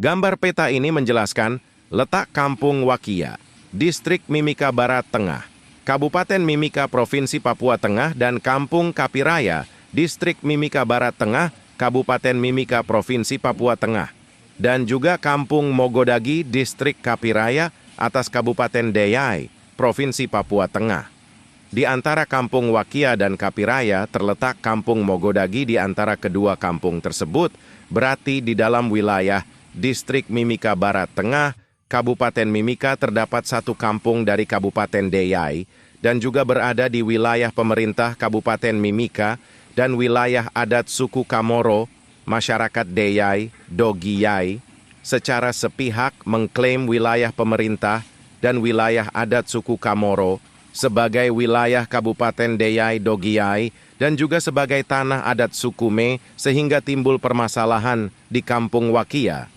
Gambar peta ini menjelaskan letak Kampung Wakia, Distrik Mimika Barat Tengah, Kabupaten Mimika Provinsi Papua Tengah dan Kampung Kapiraya, Distrik Mimika Barat Tengah, Kabupaten Mimika Provinsi Papua Tengah, dan juga Kampung Mogodagi, Distrik Kapiraya atas Kabupaten Deyai, Provinsi Papua Tengah. Di antara Kampung Wakia dan Kapiraya terletak Kampung Mogodagi di antara kedua kampung tersebut, berarti di dalam wilayah Distrik Mimika Barat Tengah, Kabupaten Mimika terdapat satu kampung dari Kabupaten Deyai dan juga berada di wilayah pemerintah Kabupaten Mimika dan wilayah adat suku Kamoro, masyarakat Deyai, Dogiyai, secara sepihak mengklaim wilayah pemerintah dan wilayah adat suku Kamoro sebagai wilayah Kabupaten Deyai Dogiyai dan juga sebagai tanah adat suku Me sehingga timbul permasalahan di Kampung Wakia.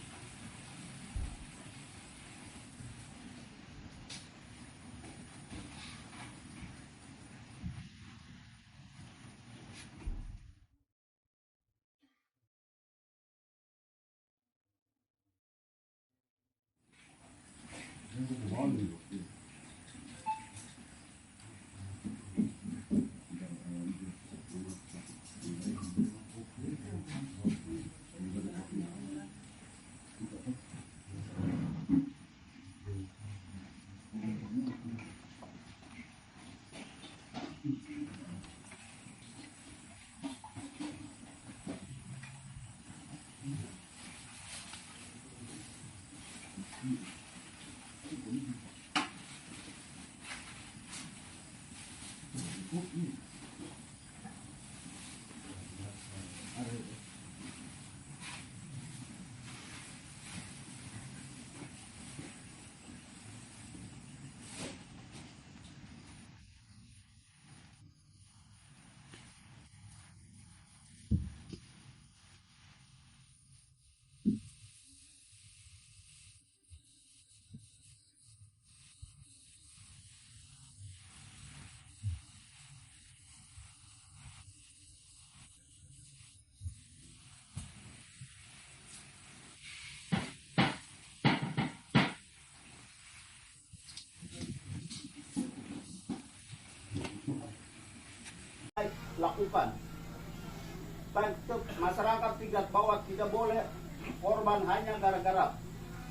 Lakukan. Masyarakat tingkat bawah tidak boleh korban hanya gara-gara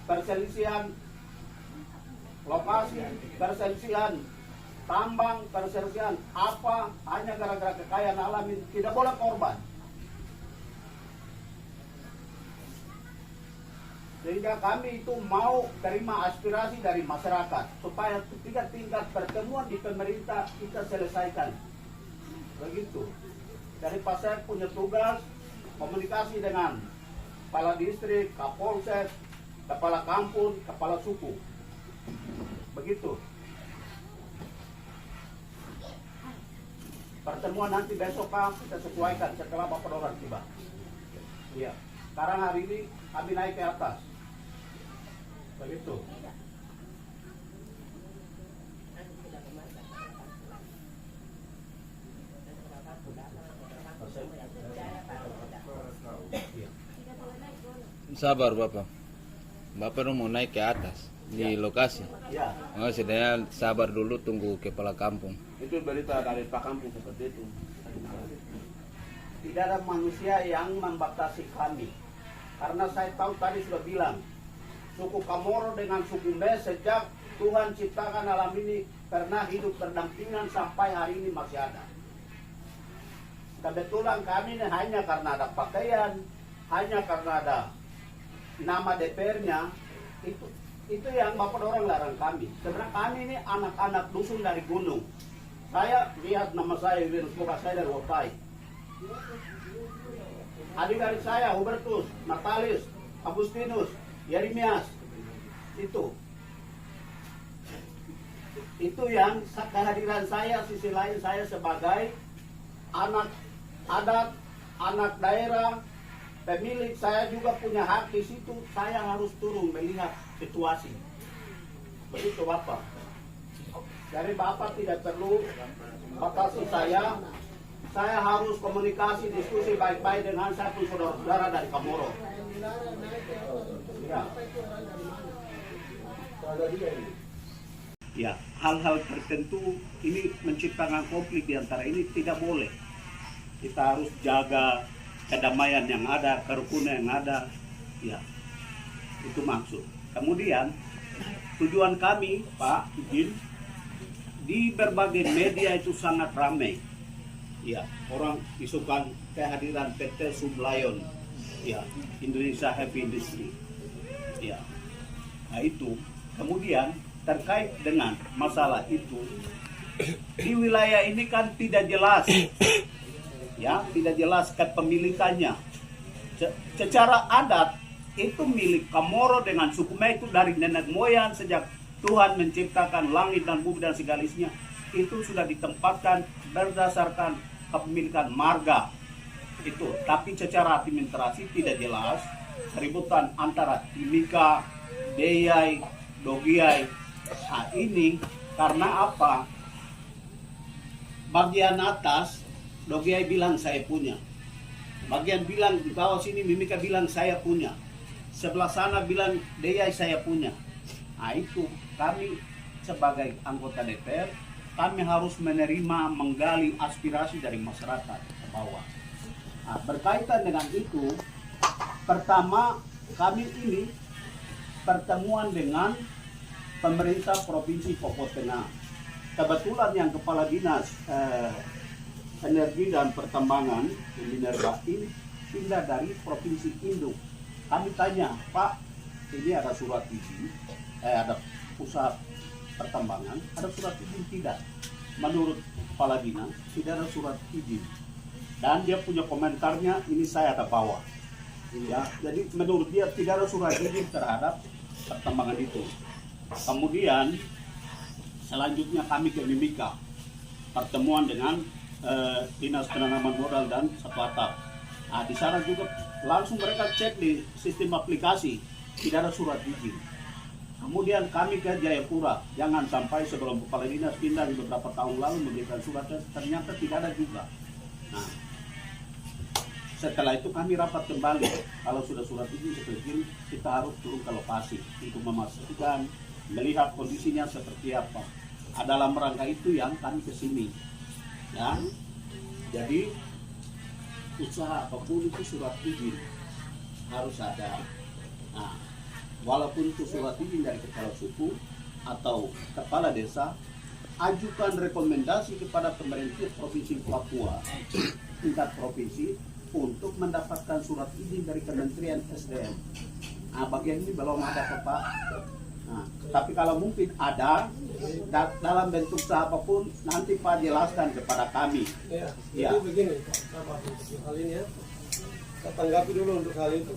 perselisihan lokasi, perselisihan tambang, perselisihan apa, hanya gara-gara kekayaan alam ini tidak boleh korban. Sehingga kami itu mau terima aspirasi dari masyarakat supaya tingkat pertemuan di pemerintah kita selesaikan. Begitu. Dari saya punya tugas komunikasi dengan kepala distrik, kapolsek, kepala kampung, kepala suku. Begitu. Pertemuan nanti besok kita sesuaikan setelah Bapak Doran tiba. Iya. Sekarang hari ini kami naik ke atas. Begitu. Sabar Bapak. Bapak mau naik ke atas di lokasi. Ya. Oh, sedang sabar dulu, tunggu kepala kampung. Itu berita dari Pak Kampung seperti itu. Tidak ada manusia yang membatasi kami. Karena saya tahu tadi sudah bilang, suku Kamoro dengan suku Me sejak Tuhan ciptakan alam ini pernah hidup berdampingan sampai hari ini masih ada. Kebetulan kami ini hanya karena ada pakaian, hanya karena ada nama DPR-nya, itu yang Bapak orang larang kami. Sebenarnya kami ini anak-anak dusun dari gunung. Saya lihat nama saya, bukan saya dari Wotai. Adik-adik saya, Hubertus, Natalis, Agustinus, Yeremias, itu yang kehadiran saya, sisi lain saya sebagai anak adat, anak daerah, pemilik. Saya juga punya hak di situ. Saya harus turun melihat situasi. Begitu Bapak. Jadi Bapak tidak perlu batasi saya. Saya harus komunikasi, diskusi baik-baik dengan saya pun saudara-saudara dari Kamoro. Ya, hal-hal tertentu ini menciptakan konflik di antara ini tidak boleh. Kita harus jaga kedamaian yang ada, kerukunan yang ada. Ya, itu maksud. Kemudian tujuan kami, Pak Izin, di berbagai media itu sangat ramai. Ya, orang isukan kehadiran PT Sublayon, ya, Indonesia Heavy Industry. Ya, nah itu. Kemudian terkait dengan masalah itu, di wilayah ini kan tidak jelas, ya, tidak jelas kepemilikannya. Secara adat itu milik Kamoro dengan Sukuma itu dari nenek moyang sejak Tuhan menciptakan langit dan bumi dan segala isinya. Itu sudah ditempatkan berdasarkan kepemilikan marga itu. Tapi secara administrasi tidak jelas, keributan antara Timika, Deyai, Dogiai. Nah ini karena apa? Bagian atas Dogiai bilang saya punya, bagian bilang di bawah sini Mimika bilang saya punya, sebelah sana bilang Deyai saya punya. Nah itu kami sebagai anggota DPR, kami harus menerima, menggali aspirasi dari masyarakat ke bawah. Nah, berkaitan dengan itu, pertama kami ini pertemuan dengan pemerintah Provinsi Papua Tengah. Kebetulan yang Kepala Dinas Energi dan Pertambangan Minerba ini pindah dari Provinsi Induk. Kami tanya, Pak, ini ada surat izin, ada usaha pertambangan, ada surat izin tidak? Menurut Kepala Dinas tidak ada surat izin. Dan dia punya komentarnya, ini saya ada bawa. Ya, jadi menurut dia tidak ada surat izin terhadap pertambangan itu. Kemudian selanjutnya kami ke Mimika, pertemuan dengan Dinas Penanaman Modal dan Satu Atap. Nah, di sana juga langsung mereka cek di sistem aplikasi, tidak ada surat izin. Kemudian kami ke Jayapura, jangan sampai sebelum Kepala Dinas pindah di beberapa tahun lalu memberikan surat, ternyata tidak ada juga. Nah, setelah itu kami rapat kembali, kalau sudah surat izin seperti ini, kita harus turun ke lokasi untuk memastikan, melihat kondisinya seperti apa. Dalam rangka itu yang kami kesini, ya. Jadi usaha apapun itu surat izin harus ada. Nah, walaupun itu surat izin dari kepala suku atau kepala desa, ajukan rekomendasi kepada pemerintah Provinsi Papua tingkat provinsi untuk mendapatkan surat izin dari Kementerian SDM. Nah, bagian ini belum ada, Pak. Nah, tapi kalau mungkin ada dalam bentuk usaha apapun, nanti Pak jelaskan kepada kami. Ya. Ya. Jadi begini, Pak, untuk hal ini ya, saya tanggapi dulu untuk hal itu.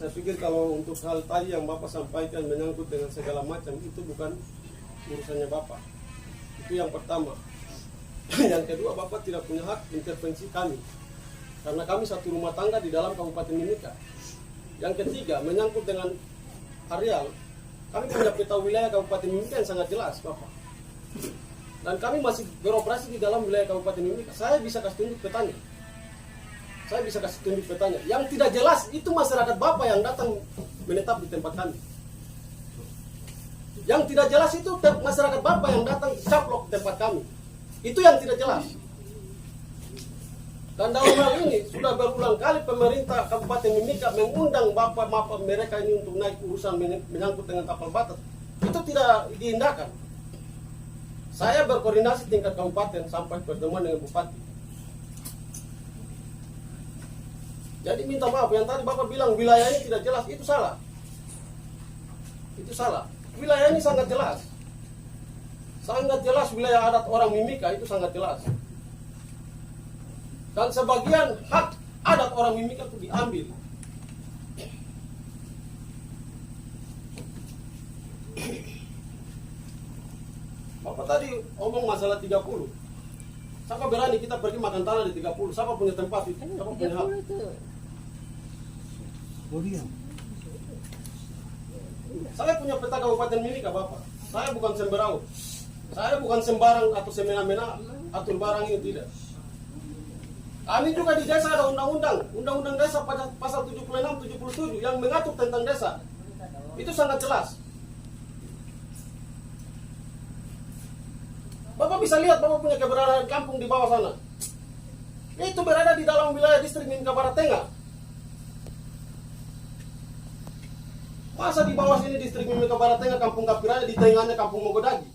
Saya pikir kalau untuk hal tadi yang Bapak sampaikan menyangkut dengan segala macam, itu bukan urusannya Bapak. Itu yang pertama. Yang kedua, Bapak tidak punya hak intervensi kami, karena kami satu rumah tangga di dalam Kabupaten Mimika. Yang ketiga, menyangkut dengan areal, kami punya peta wilayah Kabupaten Mimika yang sangat jelas, Bapak. Dan kami masih beroperasi di dalam wilayah Kabupaten Mimika. Saya bisa kasih tunjuk petanya. Yang tidak jelas itu masyarakat Bapak yang datang menetap di tempat kami. Yang tidak jelas itu masyarakat Bapak yang datang caplok tempat kami. Itu yang tidak jelas. Dan dalam hal ini sudah berulang kali pemerintah Kabupaten Mimika mengundang bapak mereka ini untuk naik urusan menyangkut dengan kapal batas. Itu tidak diindahkan. Saya berkoordinasi tingkat kabupaten sampai pertemuan dengan bupati. Jadi minta maaf, yang tadi Bapak bilang wilayah ini tidak jelas, itu salah. Itu salah. Wilayah ini sangat jelas. Sangat jelas wilayah adat orang Mimika itu sangat jelas. Dan sebagian hak adat orang Mimika itu diambil. Bapak tadi omong masalah 30. Siapa berani kita pergi makan tanah di 30? Siapa punya tempat itu? Siapa punya hak? Saya punya peta Kabupaten Mimika, Bapak. Saya bukan sembarang. Saya bukan sembarang atau semena-mena atur barang ini, tidak. Kami juga di desa ada undang-undang desa pada pasal 76-77 yang mengatur tentang desa. Itu sangat jelas. Bapak bisa lihat Bapak punya keberadaan kampung di bawah sana. Itu berada di dalam wilayah distrik Mimika Barat Tengah. Masa di bawah sini distrik Mimika Barat Tengah, kampung Kapiraya, di tengahnya kampung Mogodagi.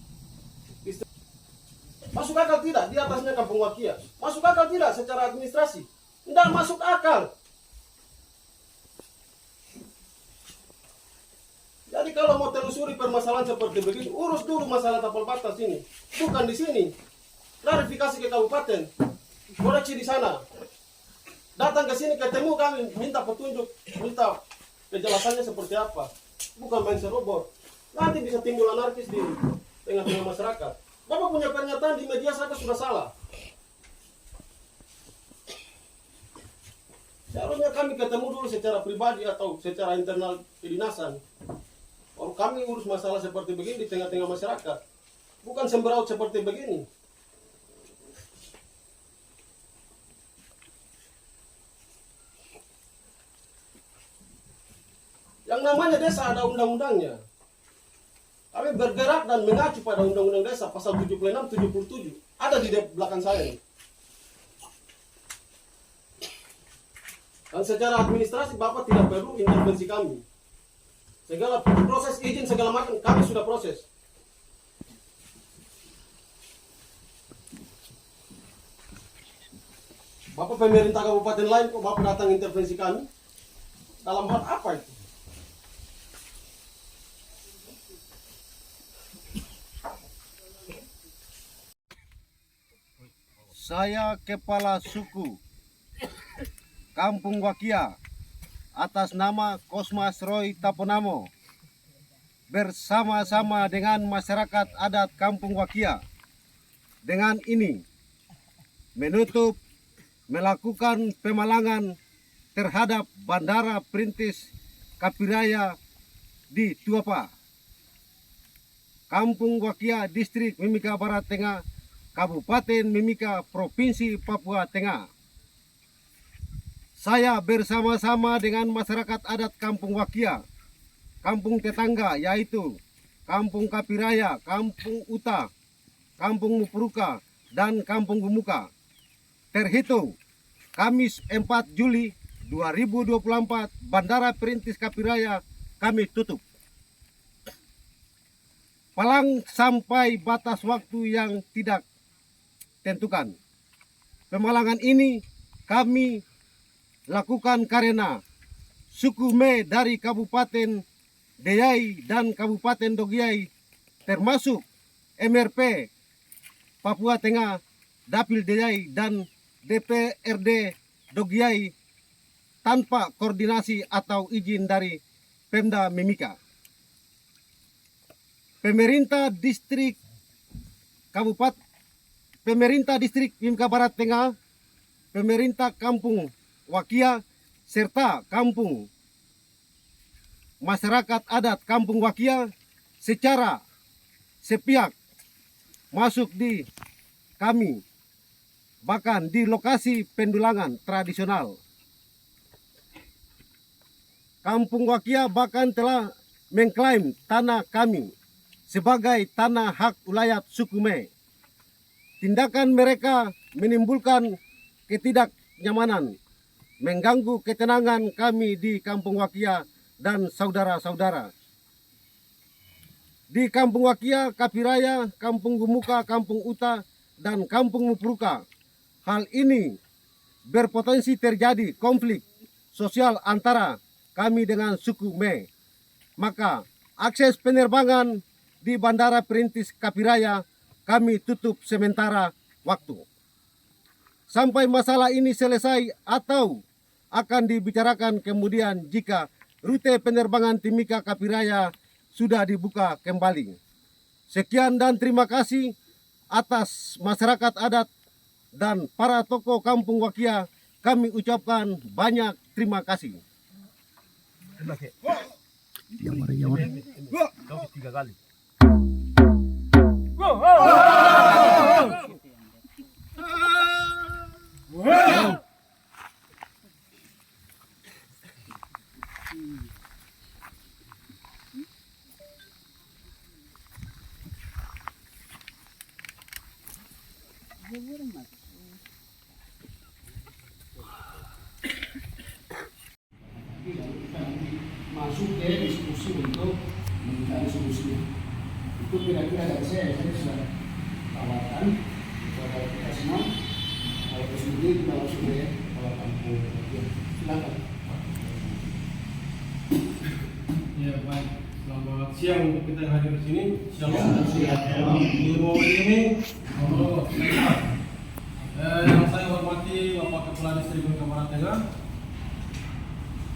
Masuk akal tidak? Di atasnya kampung Wakia. Masuk akal tidak secara administrasi? Tidak masuk akal. Jadi kalau mau telusuri permasalahan seperti begini, urus dulu masalah tapal batas ini. Bukan di sini. Klarifikasi ke kabupaten. Koreksi di sana. Datang ke sini ketemu kami, minta petunjuk, minta kejelasannya seperti apa. Bukan main serobot. Nanti bisa timbul anarkis di tengah-tengah masyarakat. Bapak punya pernyataan di media saja sudah salah. Seharusnya kami ketemu dulu secara pribadi atau secara internal kedinasan. Kalau kami urus masalah seperti begini di tengah-tengah masyarakat. Bukan sembraut seperti begini. Yang namanya desa ada undang-undangnya. Kami bergerak dan mengacu pada undang-undang desa pasal 76-77. Ada di belakang saya ini. Dan secara administrasi Bapak tidak perlu intervensi kami. Segala proses izin segala macam kami sudah proses. Bapak pemerintah kabupaten lain kok Bapak datang intervensi kami? Dalam hal apa itu? Saya kepala suku Kampung Wakia atas nama Kosmas Roy Taponamo bersama-sama dengan masyarakat adat Kampung Wakia dengan ini melakukan pemalangan terhadap Bandara Perintis Kapiraya di Tuapa, Kampung Wakia, Distrik Mimika Barat Tengah, Kabupaten Mimika, Provinsi Papua Tengah. Saya bersama-sama dengan masyarakat adat Kampung Wakia, kampung tetangga yaitu Kampung Kapiraya, Kampung Uta, Kampung Mupuruka, dan Kampung Gumuka. Terhitung Kamis 4 Juli 2024, Bandara Perintis Kapiraya kami tutup. Palang sampai batas waktu yang tidak tentukan. Pemalangan ini kami lakukan karena suku Me dari Kabupaten Deyai dan Kabupaten Dogiai termasuk MRP Papua Tengah, Dapil Deyai dan DPRD Dogiai tanpa koordinasi atau izin dari Pemda Mimika. Pemerintah Distrik Mimika Barat Tengah, pemerintah Kampung Wakia, serta kampung masyarakat adat Kampung Wakia secara sepihak masuk di kami, bahkan di lokasi pendulangan tradisional. Kampung Wakia bahkan telah mengklaim tanah kami sebagai tanah hak ulayat suku Me. Tindakan mereka menimbulkan ketidaknyamanan, mengganggu ketenangan kami di Kampung Wakia dan saudara-saudara. Di Kampung Wakia, Kapiraya, Kampung Gumuka, Kampung Uta, dan Kampung Mupuruka, hal ini berpotensi terjadi konflik sosial antara kami dengan suku Me. Maka akses penerbangan di Bandara Perintis Kapiraya kami tutup sementara waktu. Sampai masalah ini selesai atau akan dibicarakan kemudian jika rute penerbangan Timika Kapiraya sudah dibuka kembali. Sekian dan terima kasih atas masyarakat adat dan para tokoh Kampung Wakia. Kami ucapkan banyak terima kasih. masuk ke diskusi untuk mencari solusinya. Itu kira-kira dari saya sudah tawarkan kepada kita semua. Kalau kesulitan kita langsung ke kalau kampung. Silakan. Ya baik, selamat siang untuk kita yang hadir di sini. Shalom. Di momen ini, yang saya hormati Bapak Kepala Distrik Mimika Barat Tengah,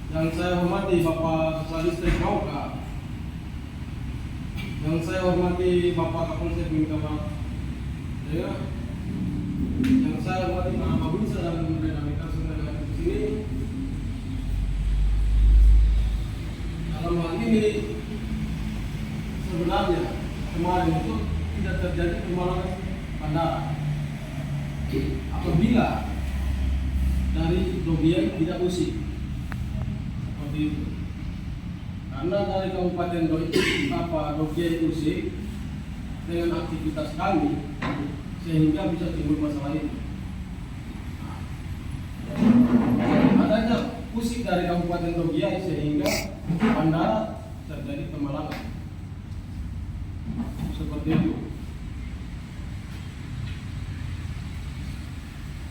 yang saya hormati Bapak Kepala Distrik Mauka, yang saya hormati Bapak Kapolsek Mimika Barat Tengah, yang saya hormati Pak Babinsa dan Renamika semua yang hadir di sini. Dalam hal ini sebenarnya kemarin itu tidak terjadi pemalangan bandara apabila dari Dogian tidak usik seperti itu, karena dari Kabupaten Dogian usik dengan aktivitas kami sehingga bisa timbul masalah itu. Adanya usik dari Kabupaten Dogian sehingga bandara terjadi pemalangan seperti itu,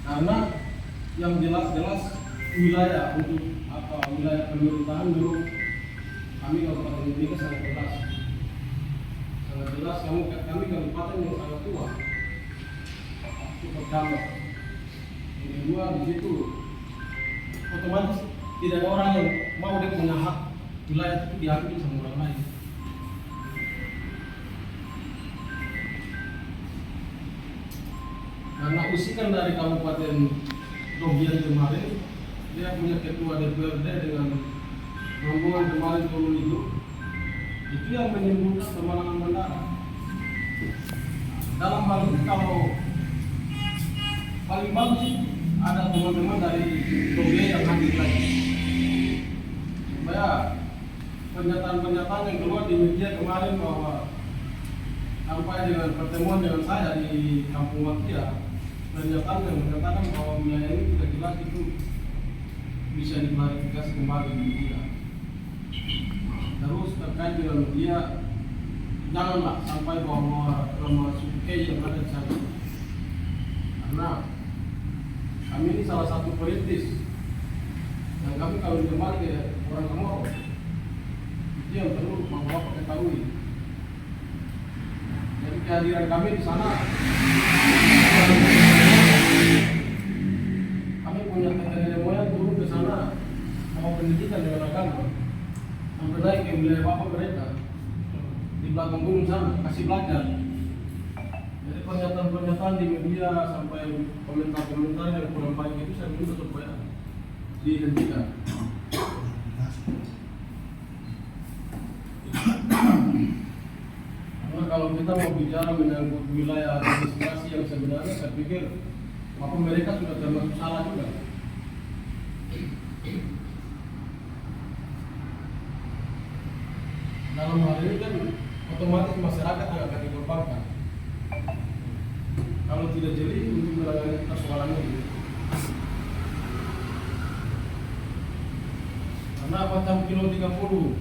karena yang jelas-jelas wilayah untuk wilayah pemerintahan dulu kami Kabupaten Mimika sangat jelas kami kabupaten yang sangat tua. Itu pertama. Yang kedua, di situ otomatis tidak ada orang yang mau dia punya hak wilayah itu diambil sama orang lain. Karena usikan dari Kabupaten Dogian kemarin, dia punya ketua DPRD dengan rombongan kemarin turun itu yang menimbulkan pemalangan bandara. Dalam hal ini kalau paling bagus ada teman-teman dari Dogian yang hadir lagi, supaya pernyataan-pernyataan yang keluar di media kemarin bahwa sampai dengan pertemuan dengan saya di Kampung Wakia, pernyataan yang mengatakan bahwa wilayah ini tidak jelas itu bisa diklarifikasi kembali di media. Terus terkait dengan media, janganlah sampai bahwa nama suku yang ada di sana, karena kami ini salah satu politis dan kami kalau kembali ke orang Komoro itu yang perlu Bapak ketahui. Jadi kehadiran kami di sana, kami punya nenek moyang turun ke sana mau pendidikan dengan agama sampai naik ke wilayah bapak mereka di belakang gunung sana kasih belajar. Jadi pernyataan-pernyataan di media sampai komentar-komentar yang kurang baik itu saya minta supaya dihentikan. Karena kalau kita mau bicara menyangkut wilayah administrasi yang sebenarnya, saya pikir apa mereka sudah termasuk salah juga. Dalam hal ini kan otomatis masyarakat yang akan dikorbankan kalau tidak jeli untuk menangani persoalan ini. Karena macam kilo 30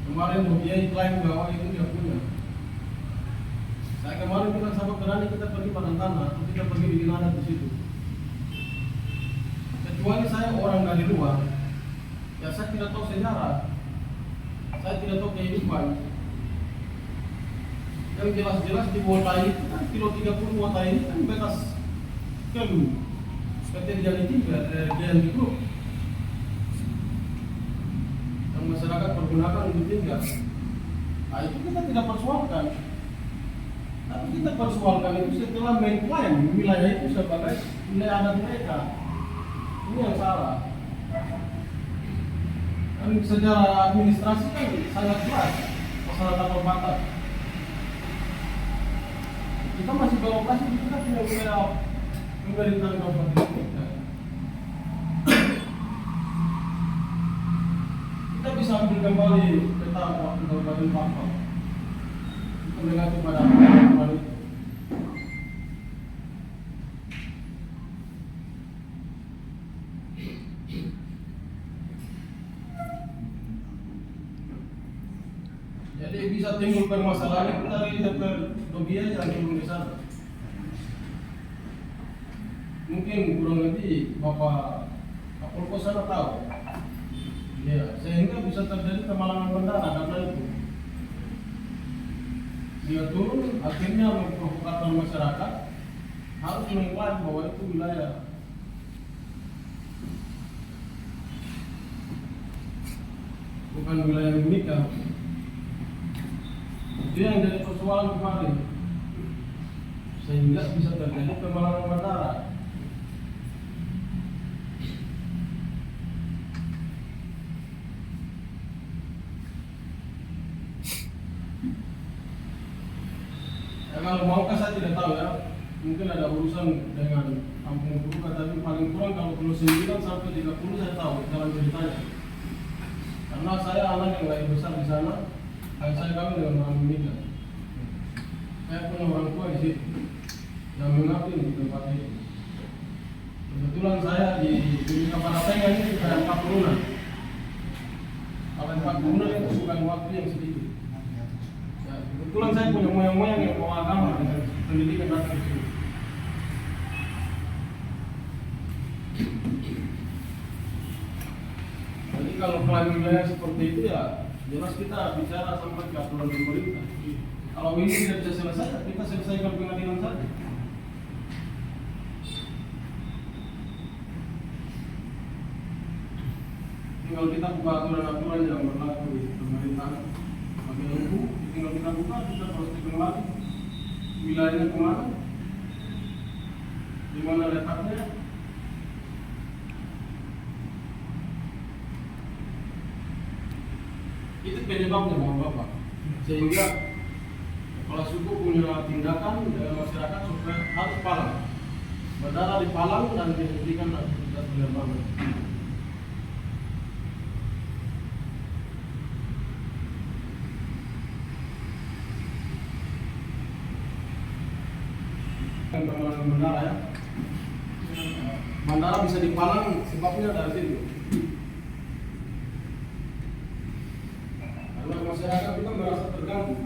kemarin dia klaim bahwa itu dia punya. Saya kemarin bilang sahabat berani kita pergi padang tanah, atau kita pergi bikin adat di situ. Kecuali saya orang dari luar, ya saya tidak tahu sejarah, saya tidak tahu kehidupan. Yang jelas-jelas di Wota itu kan kilo 30 Wota ini kan bekas kelu. Seperti di Jani 3, Jani Group. Yang masyarakat pergunakan untuk tinggal. Nah itu kita tidak persoalkan. Tapi kita persoalkan itu setelah mengklaim wilayah itu sebagai wilayah adat mereka. Ini yang salah. Dan secara administrasi kan sangat jelas masalah tapal batas. Kita masih beroperasi, kita punya wilayah pemerintahan kabupaten kita. Kita bisa ambil kembali peta kabupaten Papua. Kita mengacu pada itu. Jadi bisa timbul permasalahan itu dari DPR yang turun di sana. Mungkin kurang lebih Bapak Kapolko sana tahu. Ya, sehingga bisa terjadi kemalangan bandara karena itu. Dia turun akhirnya memprovokasi masyarakat harus mengklaim bahwa itu wilayah bukan wilayah Mimika. Itu yang jadi persoalan kemarin, sehingga bisa terjadi kemalangan bandara. Ya, kalau maukah saya tidak tahu ya, mungkin ada urusan dengan kampung Buruka, tapi paling kurang kalau 29 sampai 30 saya tahu dalam ceritanya. Karena saya anak yang lahir besar di sana, dan saya kawin dengan orang Mimika. Saya punya orang tua di situ yang mengabdi di tempat itu. Kebetulan saya di Mimika Baratenga ini sudah 4 turunan. Kalau 4 turunan itu bukan waktu yang sedikit. Ya, kebetulan saya punya moyang-moyang yang bawa agama dengan pendidikan datang di sini. Jadi kalau klaim wilayah seperti itu ya jelas kita bicara sampai ke aturan pemerintah. Kalau ini tidak bisa selesai, kita selesaikan pengadilan saja. Tinggal kita buka aturan-aturan yang berlaku di pemerintahan. Bagi hukum, tinggal kita buka, kita harus kembali wilayahnya kemana, di mana letaknya. Itu penyebabnya Bapak. Sehingga kepala suku punya tindakan dalam masyarakat supaya harus palang. Bandara dipalang dan dihentikan aktivitas penerbangan. Permainan bandara ya. Bandara bisa dipalang sebabnya dari situ. Karena masyarakat juga merasa terganggu.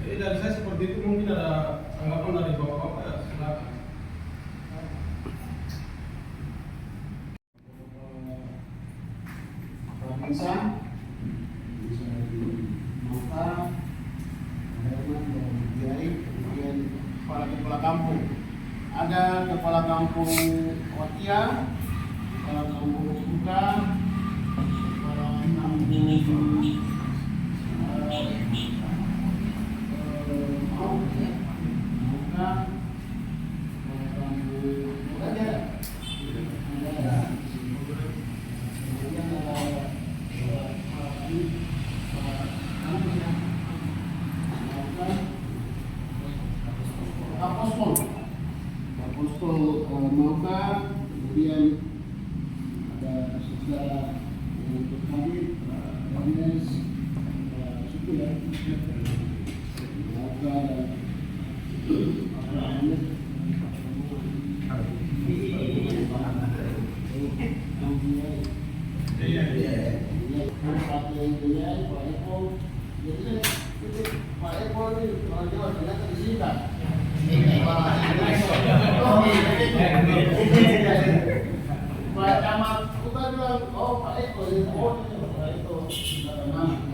Jadi dari saya seperti itu, mungkin ada tanggapan dari bapak-bapak ya, silakan. Provinsi bisa dari Mata, Herman dan Kiai, kemudian kepala kampung. Ada kepala kampung Wakia, kepala kampung Buka, kepala kampung Apostol Mauka, kemudian ada saudara yang ikut kami, Agnes, suku ya, Mauka dan Ahmed. Pak Eko ini kalau Jawa ternyata disingkat. Pak Camat kita bilang, oh Pak Eko ini, oh Pak Eko,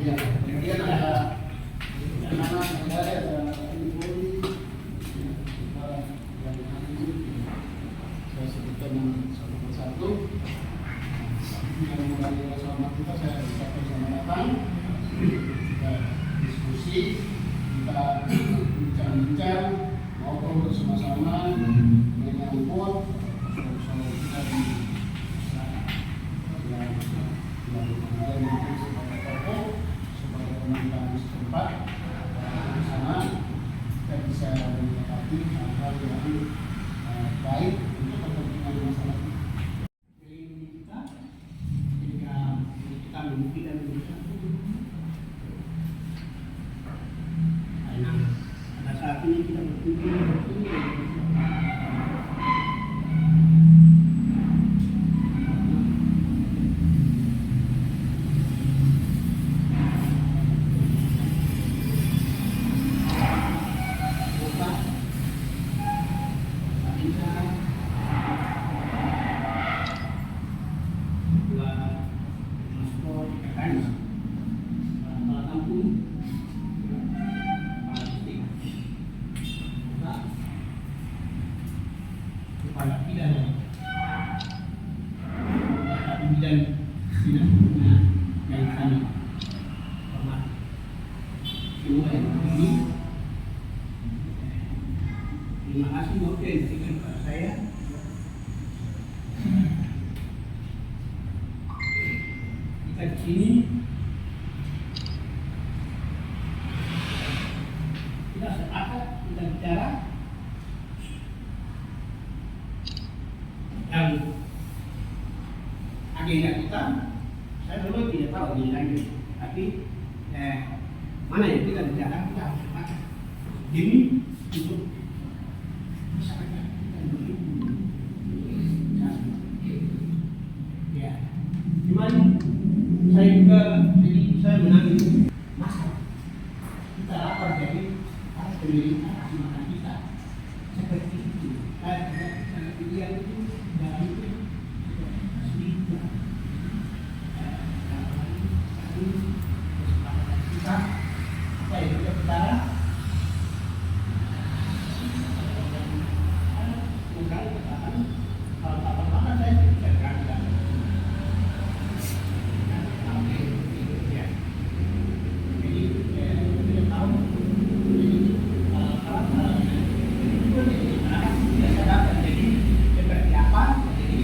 ya. Kemudian ada anak negara, ada Polri, yang ini saya sebutkan satu persatu. Yang mengalami selamat kita saya ucapkan selamat datang. Kita diskusi, kita bincang-bincang, ngobrol bersama-sama, menyangkut soal kita di sana. Yang kemudian mungkin sebagai tokoh, sebagai pemerintahan setempat, di sana kita bisa menyikapi hal-hal yang baik untuk kepentingan masyarakat. Kita membuktikan Kepala pidana dan tidak punya kaitan hormat semua yang ini. Terima kasih waktu yang diberikan kepada saya. Kita di sini kita sepakat, kita bicara yang agenda kita. Saya dulu tidak tahu agendanya, tapi mana yang kita bicara, kita harus sepakat demi untuk masyarakat kita ya. Cuman saya juga jadi saya menangis masalah kita lapar, jadi harus pemerintah kasih makan kita seperti itu. Saya pilihan itu dalam itu asli kita apa yang kita bicara bukan katakan kalau apa-apa saya tidak berangkat. Jadi kita tahu tidak sadar jadi seperti apa. Jadi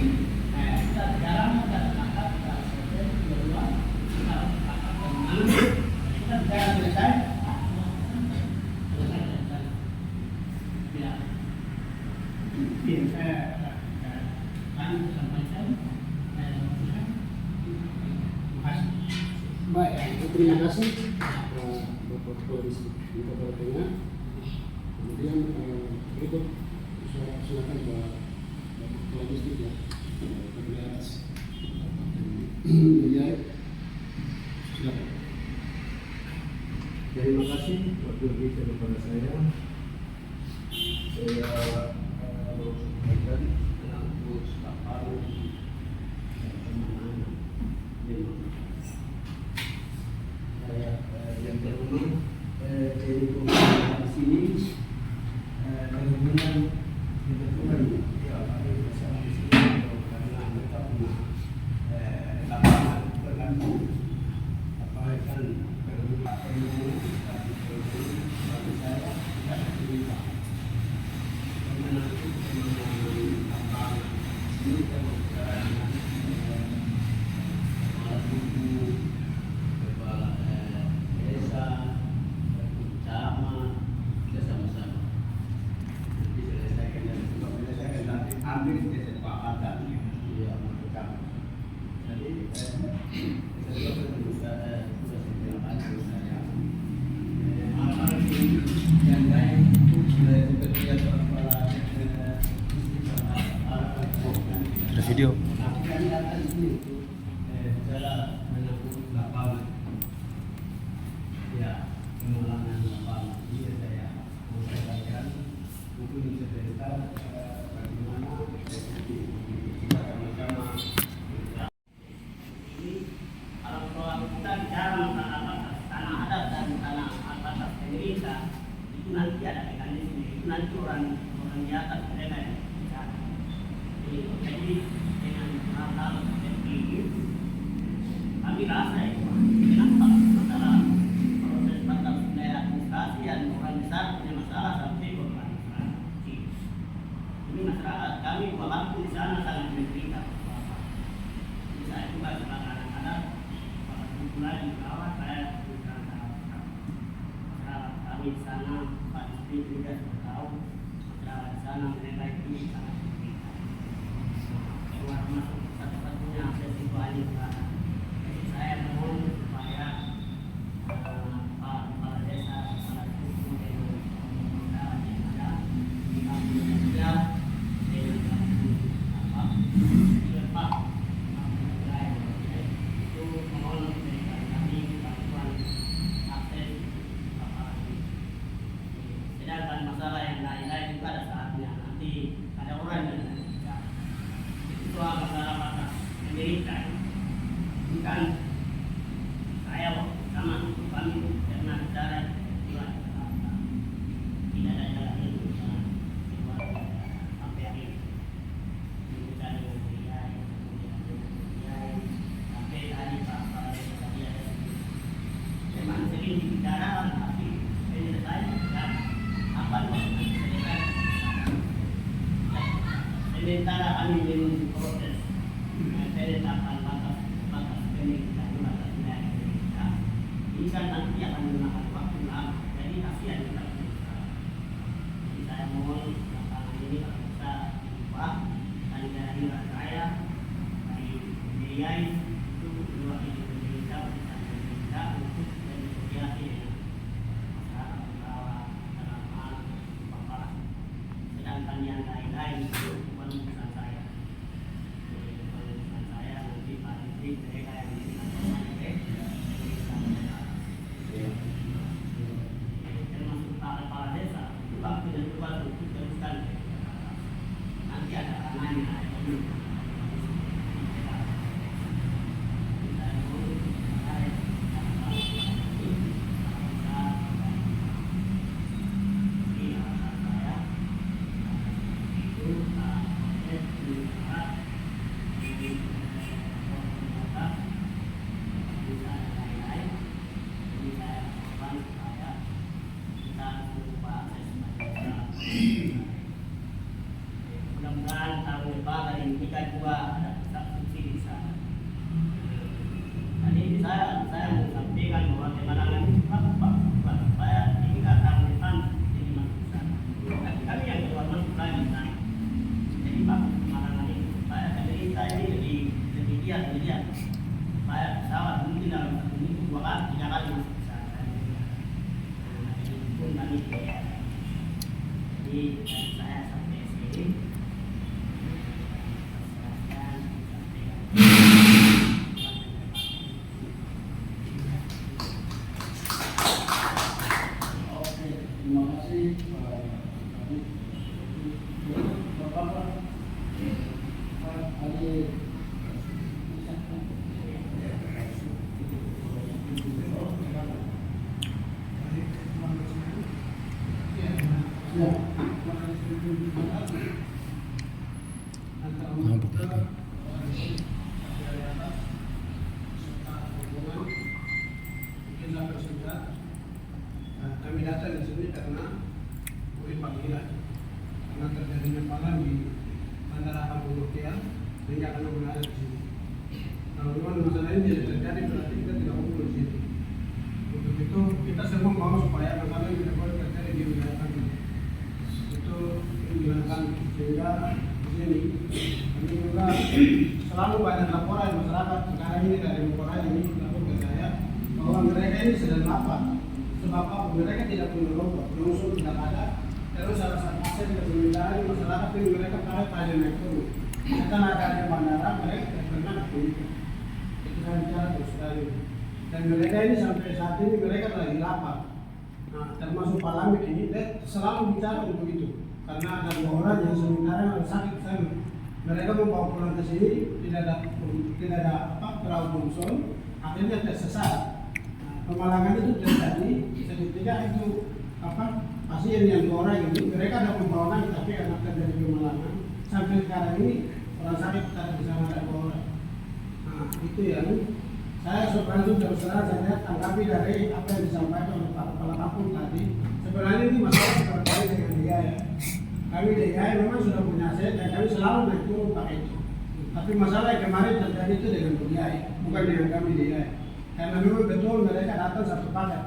kita bicara, kita sepakat, kita selesai berdua, kita sepakat bagaimana kita bicara selesai. Ya, yang saya akan sampaikan. Terima kasih. Baik, terima kasih Bapak Polisi di Kota Tengah. Kemudian berikut silakan Pak Logistik ya, di atas. Ya, silakan. Terima kasih waktu diberikan kepada saya. Saya sampaikan untuk kapal saya yang terhormat dari di sini kebetulan ya bersama di sini karena mereka punya lapangan bergantung apa kan kebetulan bagi saya tidak cerita karena itu lapangan ini kita berbicara dengan kepala suku, kepala desa, camat, kita sama-sama nanti selesaikan dan juga menyelesaikan nanti ambil kesepakatan ya mereka. Jadi kita juga sudah terima kasih saya hal-hal yang lain seperti yang kepala video kami datang di sini untuk bicara menyangkut lapangan ya, pengelolaan lapangan. Ini saya mau sampaikan mungkin sebentar bagaimana kita sama-sama. Ini kalau kita bicara masalah tanah adat dan tanah atas pemerintah, itu nanti ada mekanisme, itu nanti orang di atas mereka yang bicara. Jadi dengan hal-hal seperti ini, kami rasa itu kenapa masalah proses batas wilayah administrasi dan orang besar punya masalah sampai ke orang administrasi. Ini masyarakat kami waktu di sana sangat menderita. Jadi saya juga sebagai anak-anak, pada kumpulan di bawah saya bukan masyarakat kami di sana, Pak Distrik juga sudah tahu masyarakat di sana mereka itu sangat menderita. Termasuk satu-satunya akses itu hanya ke sana. Jadi saya mohon supaya Pak Kepala Desa, Kepala Suku, dan masyarakat yang ada sementara kami menunggu proses penetapan batas pemilik dan batas wilayah Indonesia. Ini kan nanti akan memakan waktu lama, jadi kasihan kita sekarang. Jadi saya mohon belakangan ini kalau bisa diubah dan dari saya dari biaya itu luar Indonesia bisa Indonesia untuk bernegosiasi dengan masyarakat Bawah dalam hal paparan. Sedangkan yang lain-lain itu bukan urusan saya. Bukan urusan saya, nanti Pak Menteri mereka yang termasuk kepala desa juga punya tugas untuk teruskan nanti ada ranahnya. Mudah-mudahan tahun depan dari kita juga ada pusat subsidi di sana. Tadi saya mau sampaikan bahwa kemenangan itu Pak supaya hingga tahun depan jadi masuk ke sana. Tapi kami yang keluar masuk lagi di sana. Jadi Pak kemenangan itu supaya pemerintah ini lebih giat supaya pesawat mungkin dalam 1 minggu 2 kali 3 kali masuk ke sana. Nah, ini pun kami jadi saya sampai sini. Oke, terima kasih Bapak Ali. Ya. Kami datang di sini karena oleh panggilan, karena terjadinya palang di Bandara Kampung Wakia, sehingga kami berada di sini. Kalau memang masalah ini tidak terjadi, berarti kita tidak kumpul di sini. Untuk itu kita semua mau supaya masalah ini tidak boleh terjadi di wilayah kami. Itu dilakukan sehingga di sini kami juga selalu banyak laporan masyarakat sekarang ini dari laporan ini lapor ke saya bahwa mereka ini sedang lapar. Sebab apa? Mereka tidak punya lomba, penyusul tidak ada. Terus salah satu aset yang dimiliki masyarakat ini mereka pakai tadi naik turun. Karena ada bandara mereka tidak pernah aktivitas. Itu saya bicara terus sekali. Dan mereka ini sampai saat ini mereka lagi lapar. Nah, termasuk Pak Lamik ini selalu bicara untuk itu. Karena ada 2 orang yang sementara sakit sana. Mereka membawa pulang ke sini tidak ada perahu bungsol, akhirnya tersesat. Pemalangan itu terjadi seketika itu pasien yang 2 orang itu mereka ada pembawakan tapi karena terjadi pemalangan sampai sekarang ini orang sakit tetap di sana ada 2 orang. Nah itu yang saya langsung terus terang saya tanggapi dari apa yang disampaikan oleh Pak Kepala Kampung tadi. Sebenarnya ini masalah terkait dengan dia ya. Kami DIY memang sudah punya aset dan kami selalu naik turun pakai itu. Tapi masalah yang kemarin terjadi itu dengan DIY, bukan dengan kami DIY. Karena memang betul mereka datang satu paket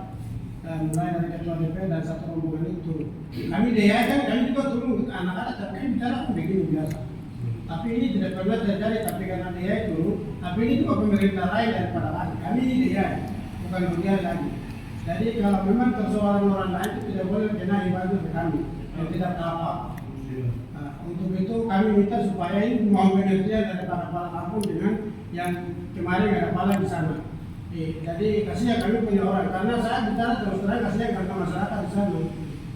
dan mulai dari ketua DPR dan satu rombongan itu turun. Kami DIY kan kami juga turun anak-anak tapi bicara pun begini biasa. Tapi ini tidak pernah terjadi tapi karena DIY turun. Tapi ini juga pemerintah lain daripada kami. Kami ini DIY bukan DIY lagi. Jadi kalau memang persoalan orang lain itu tidak boleh kena ibadah ke kami yang tidak tahu apa. Nah, untuk itu kami minta supaya ini mau penelitian dari para kepala kampung dengan yang kemarin ada palang di sana. Jadi kasihan kami punya orang karena saya bicara terus terang kasihan karena masyarakat di sana.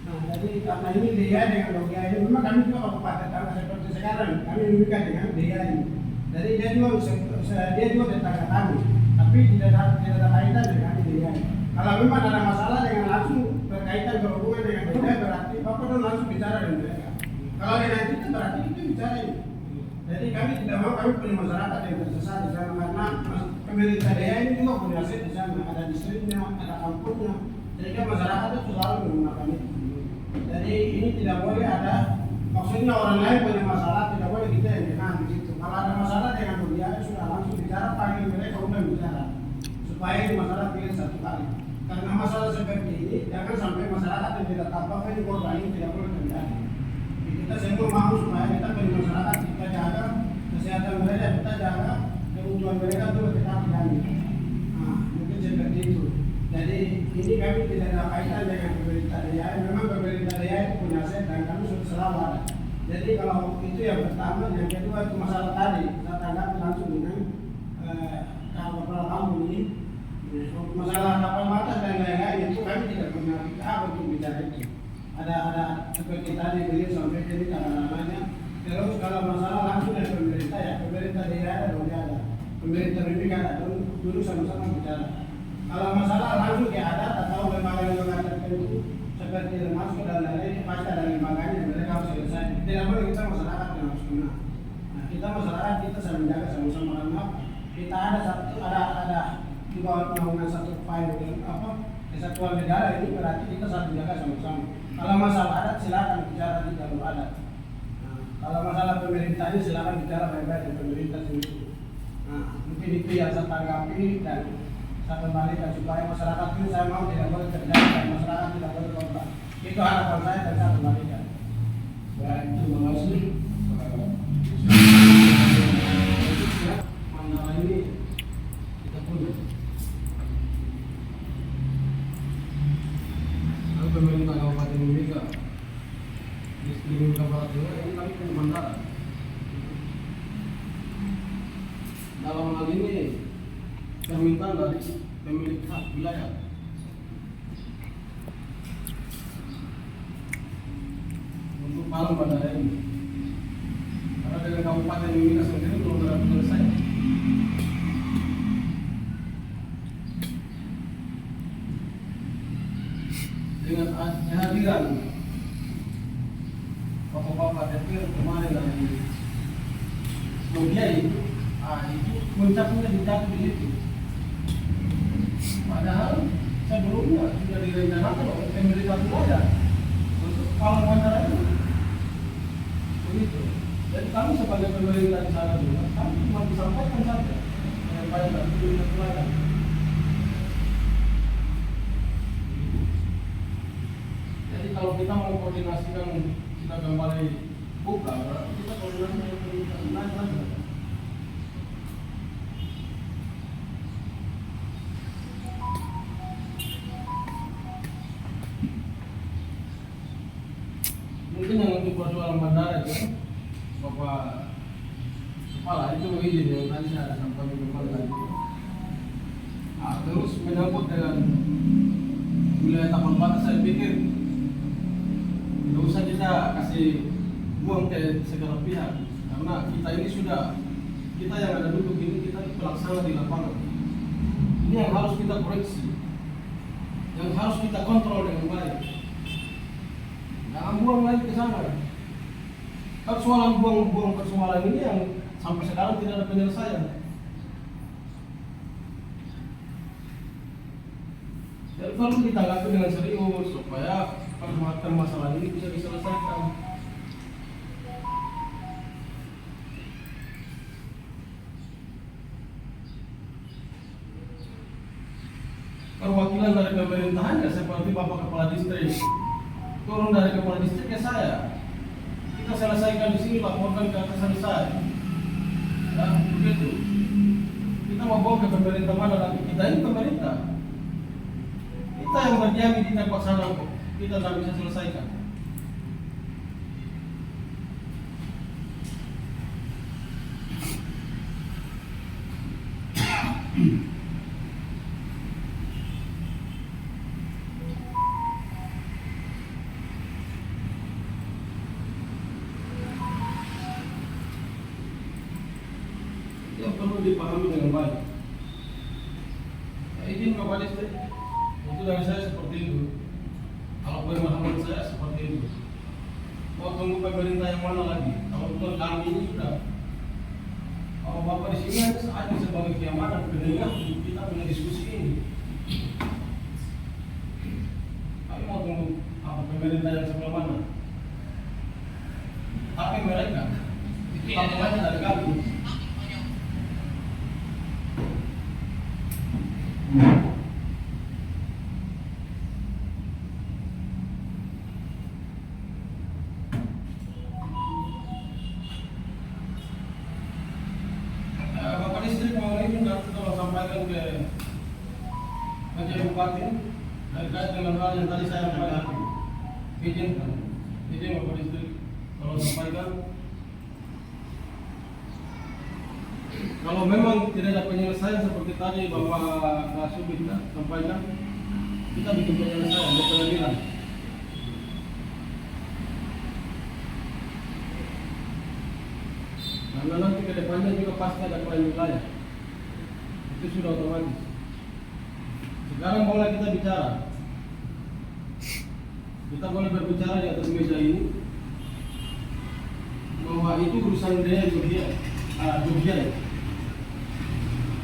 Nah, jadi karena ini DIY dengan DIY ini memang kami juga kabupaten karena seperti sekarang kami memiliki dengan DIY ini. Jadi dia juga tetangga kami, tapi tidak ada kaitan dengan DIY. Kalau memang ada masalah dengan langsung berkaitan berhubungan dengan DIY berarti Bapak dong langsung bicara dengan mereka. Kalau dengan itu berarti itu bicara ini. Jadi kami tidak mau kami punya masyarakat yang tersesat di sana karena pemerintah daerah ini juga punya aset di sana, ada distriknya, ada kampungnya, sehingga masyarakat itu selalu menggunakan itu. Jadi ini tidak boleh ada, maksudnya orang lain punya masalah tidak boleh kita supaya ini masalah tidak satu kali. Karena masalah seperti ini jangan sampai masyarakat yang tidak apa-apa ini korban ini tidak boleh terjadi. Kita semua mau supaya kita beri masyarakat kita jaga kesehatan mereka, kita jaga kebutuhan mereka itu kita jamin. Nah, mungkin seperti itu. Jadi ini kami tidak ada kaitan dengan pemerintah daerah. Memang pemerintah daerah itu punya aset dan kami sudah selalu ada. Jadi kalau itu yang pertama, yang kedua itu masalah tadi saya tanggapi langsung dengan kalau kepala kampung ini masalah kapal mata dan lain-lain itu kami tidak punya apa untuk bicara itu. Ada seperti tadi beliau sampaikan ini namanya. Terus kalau masalah langsung dari pemerintah ya pemerintah daerah ada dong ada, pemerintah mimika ada dulu sama-sama bicara. Kalau masalah langsung ya ada atau lembaga-lembaga tertentu seperti termasuk dan lain-lain pasti ada lembaganya mereka harus selesai. Tidak boleh kita masyarakat yang harus kena. Nah kita masyarakat kita saling menjaga sama-sama karena kita ada di bawah naungan satu file kesatuan negara ini berarti kita saling jaga sama-sama. Kalau masalah adat silakan bicara di jalur adat. Nah, kalau masalah pemerintahnya silakan bicara baik-baik dengan pemerintah sendiri. Nah mungkin itu yang saya tanggapi dan saya kembalikan supaya masyarakat ini saya mau tidak boleh terjadi dan masyarakat tidak boleh korban. Itu harapan saya dan saya kembalikan. Baik, terima kasih. Mandala ini kita punya. Kalau pemerintah Kabupaten Mimika, Distrik Mimika Barat juga ini kami punya mandala. Dalam hal ini permintaan dari pemilik hak wilayah untuk Palang Bandara ini. Karena dengan Kabupaten Mimika sendiri belum berapa selesai. Dengan kehadiran bapak-bapak DPR kemarin dari Slogia itu mencapainya di jatuh di itu. Padahal sebelumnya sudah direncanakan oleh pemerintah wilayah untuk Palang Bandara ini. Begitu. Jadi kami sebagai pemerintah di sana juga, kami cuma disampaikan saja yang baik dan pemerintah wilayah. Jadi kalau kita mau koordinasikan kita kembali buka, berarti kita koordinasi dengan pemerintah wilayah saja. Mungkin yang untuk persoalan bandara itu Bapak Kepala itu izin yang tadi saya ada sampaikan kembali lagi. Nah, terus menyangkut dengan wilayah taman batas saya pikir tidak usah kita kasih buang ke segala pihak karena kita ini sudah kita yang ada duduk ini kita pelaksana di lapangan. Ini yang harus kita koreksi, yang harus kita kontrol dengan baik. Jangan buang lagi ke sana. Persoalan buang persoalan ini yang sampai sekarang tidak ada penyelesaian. Jadi perlu ditanggapi dengan serius supaya permasalahan ini bisa diselesaikan. Perwakilan dari pemerintahan ya seperti Bapak Kepala Distrik, turun dari Kepala Distrik ke saya. Kita selesaikan di sini, laporkan ke atasan saya. Ya, begitu. Kita mau bawa ke pemerintah mana lagi? Kita ini pemerintah. Kita yang berdiam di tempat sana kok. Kita tidak bisa selesaikan. Yang perlu dipahami dengan baik. Izin Bapak Distrik, itu dari saya seperti itu. Kalau pemahaman saya seperti itu. Mau tunggu pemerintah yang mana lagi? Kalau bukan kami ini sudah. Kalau Bapak di sini ada sebagai keamanan pendengar kita punya diskusi ini. Kami mau tunggu apa pemerintah yang sebelah mana? Tapi mereka itu laporannya dari kami. Kerja bupati terkait dengan hal yang tadi saya sampaikan. Izin Bapak Distrik, kalau sampaikan, kalau memang tidak ada penyelesaian seperti tadi Bapak Kasubit sampaikan, kita bikin penyelesaian di pengadilan. Karena nanti ke depannya juga pasti ada klaim wilayah. Itu sudah otomatis. Sekarang boleh kita bicara. Kita boleh berbicara di atas meja ini bahwa itu urusan dia Jogja.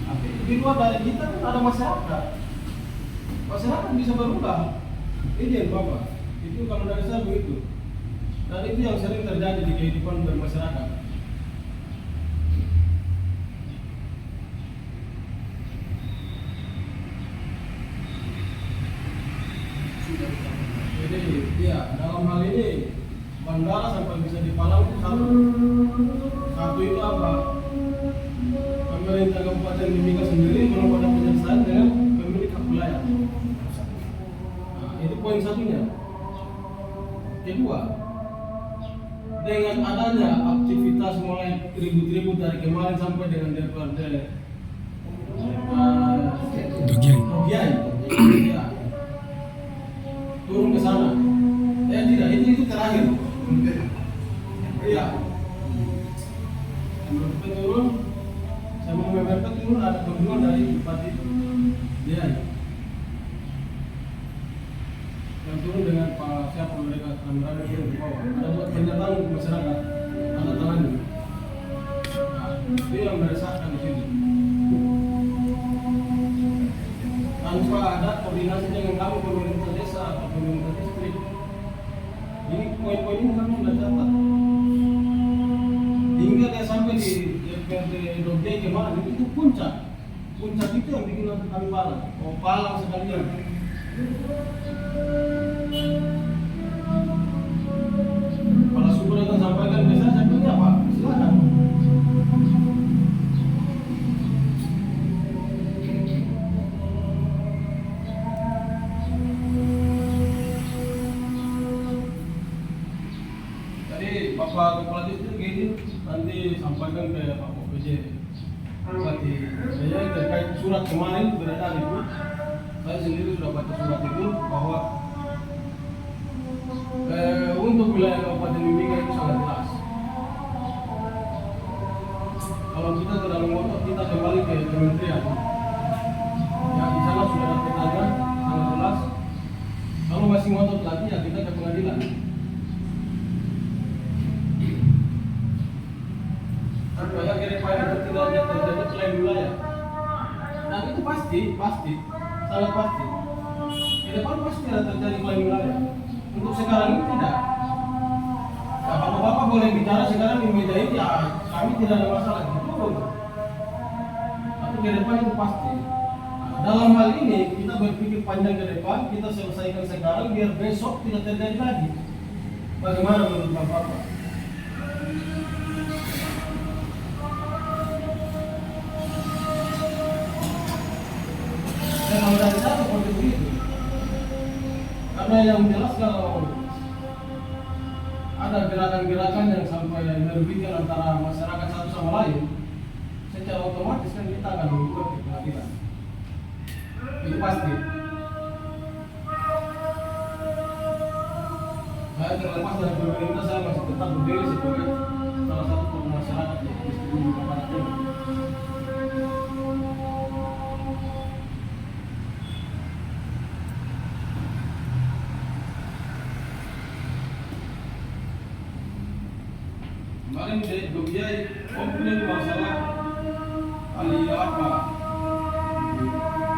Tapi di luar dari kita kan ada masyarakat. Masyarakat bisa berubah. Ini Bapak. Itu kalau dari saya begitu. Dan itu yang sering terjadi di kehidupan bermasyarakat. Jadi ya dalam hal ini bandara sampai bisa dipalang itu satu itu apa? Pemerintah Kabupaten Mimika sendiri belum ada penyelesaian dengan pemilik hak wilayah. Nah, itu poin satunya. Kedua, dengan adanya aktivitas mulai ribut-ribut dari kemarin sampai dengan DPRD Dogiai. Turun ke sana. Tidak, itu terakhir. Iya. Mereka turun, sama mereka turun ada kunjungan dari Bupati dia. Yang turun dengan Pak siapa mereka akan berada di bawah. Ada buat pernyataan untuk masyarakat, tanda tangan. Nah, itu yang meresahkan di sini. Tanpa ada koordinasi dengan kami pemerintah desa atau pemerintah distrik. Ini poin-poin ini kami sudah catat. Hingga dia sampai di DPRD Dogiai kemarin itu puncak. Puncak itu yang bikin nanti kami palang. Oh, palang sekalian. Kalau sudah datang sampaikan biasa saya punya Pak, silakan. Bapak Kepala Distrik ini nanti sampaikan ke Pak PJ Bupati. Saya terkait surat kemarin beredar itu, saya sendiri sudah baca surat itu bahwa untuk wilayah Kabupaten Mimika itu sangat jelas. Kalau kita terlalu ngotot, kita kembali ke kementerian. Ya di sana sudah ada petanya sangat jelas. Kalau masih ngotot lagi ya kita ke pengadilan. Supaya kira-kira itu tidak terjadi klaim wilayah. Dan itu pasti, sangat pasti. Di depan pasti ada terjadi klaim wilayah. Untuk sekarang ini tidak. Nah, kalau Bapak boleh bicara sekarang di meja ini, ya kami tidak ada masalah gitu. Tapi ke depan itu pasti. Nah, dalam hal ini kita berpikir panjang ke depan, kita selesaikan sekarang biar besok tidak terjadi lagi. Bagaimana menurut Bapak? Kalau dari saya seperti begitu. Karena yang jelas kalau ada gerakan-gerakan yang sampai merugikan antara masyarakat satu sama lain, secara otomatis kan kita akan mengikut ke pengadilan. Itu pasti. Saya terlepas dari pemerintah, saya masih tetap berdiri sebagai salah satu tokoh masyarakat yang distribusi kepada kita. Kemarin di Dogiai komplain masalah kali apa?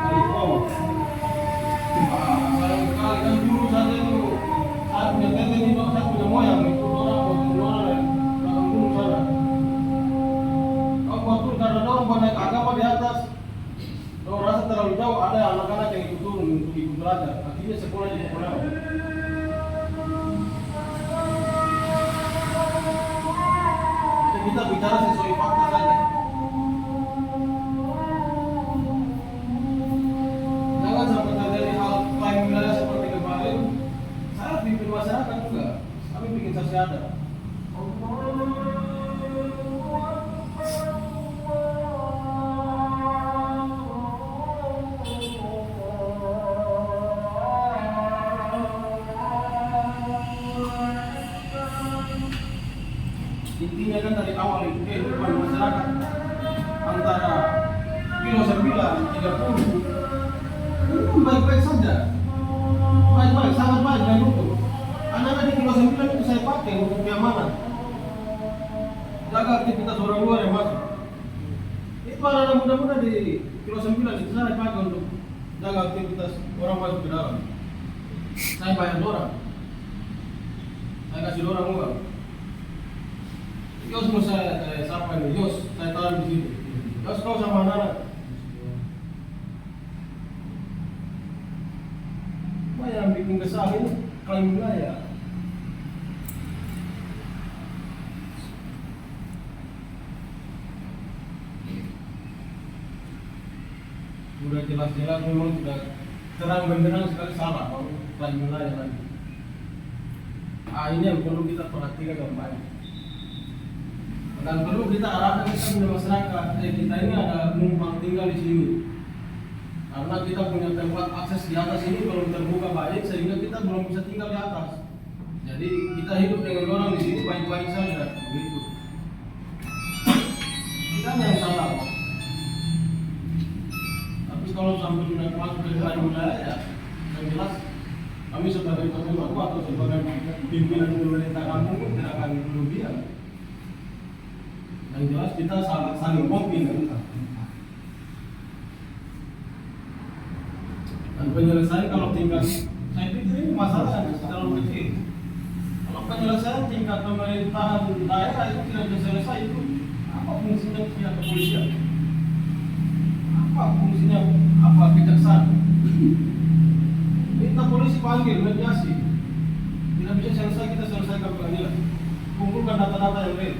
Kali kau. Sayang sekali kan dulu saja itu saat punya tete ini saya punya moyang itu orang belakang gunung sana. Kau betul karena orang banyak agama di atas. Kalau rasa terlalu jauh ada anak-anak yang ikut turun untuk ikut belajar. Akhirnya sekolah di sekolah. Kita bicara sesuai fakta saja. Jangan sampai masih ada. Intinya kan dari awal itu kehidupan masyarakat antara kilo 9, 30 itu baik-baik saja, baik-baik, sangat baik dan utuh. Anak-anak di kilo 9 itu saya pakai untuk keamanan, jaga aktivitas orang luar yang masuk. Itu anak-anak muda-muda di kilo 9 itu saya pakai untuk jaga aktivitas orang masuk ke dalam. Saya bayar orang, saya kasih orang uang. Yos mau saya sapa ini, Yos, saya taruh di situ. Yos kau sama anak. Apa yang bikin kesal ini? Klaim wilayah. Sudah jelas-jelas memang sudah terang benderang sekali salah kalau klaim wilayah lagi. Ini yang perlu kita perhatikan dengan baik. Dan perlu kita arahkan kita punya masyarakat, kita ini ada numpang tinggal di sini. Karena kita punya tempat akses di atas ini belum terbuka baik, sehingga kita belum bisa tinggal di atas. Jadi kita hidup dengan orang di sini baik-baik saja, begitu. Kita yang salah. Tapi kalau sampai sudah masuk ke dalam wilayah, ya, yang jelas kami sebagai ketua atau sebagai pimpinan pemerintah kampung pun tidak akan kerugian. Yang jelas kita saling kompin. Dan penyelesaian kalau tingkat, saya pikir ini masalah terlalu kecil. Kalau penyelesaian tingkat pemerintahan daerah itu tidak bisa selesai, itu apa fungsinya pihak kepolisian? Apa fungsinya? Apa kejaksaan? Minta polisi panggil mediasi. Tidak bisa selesai, kita selesaikan pengadilan. Kumpulkan data-data yang real.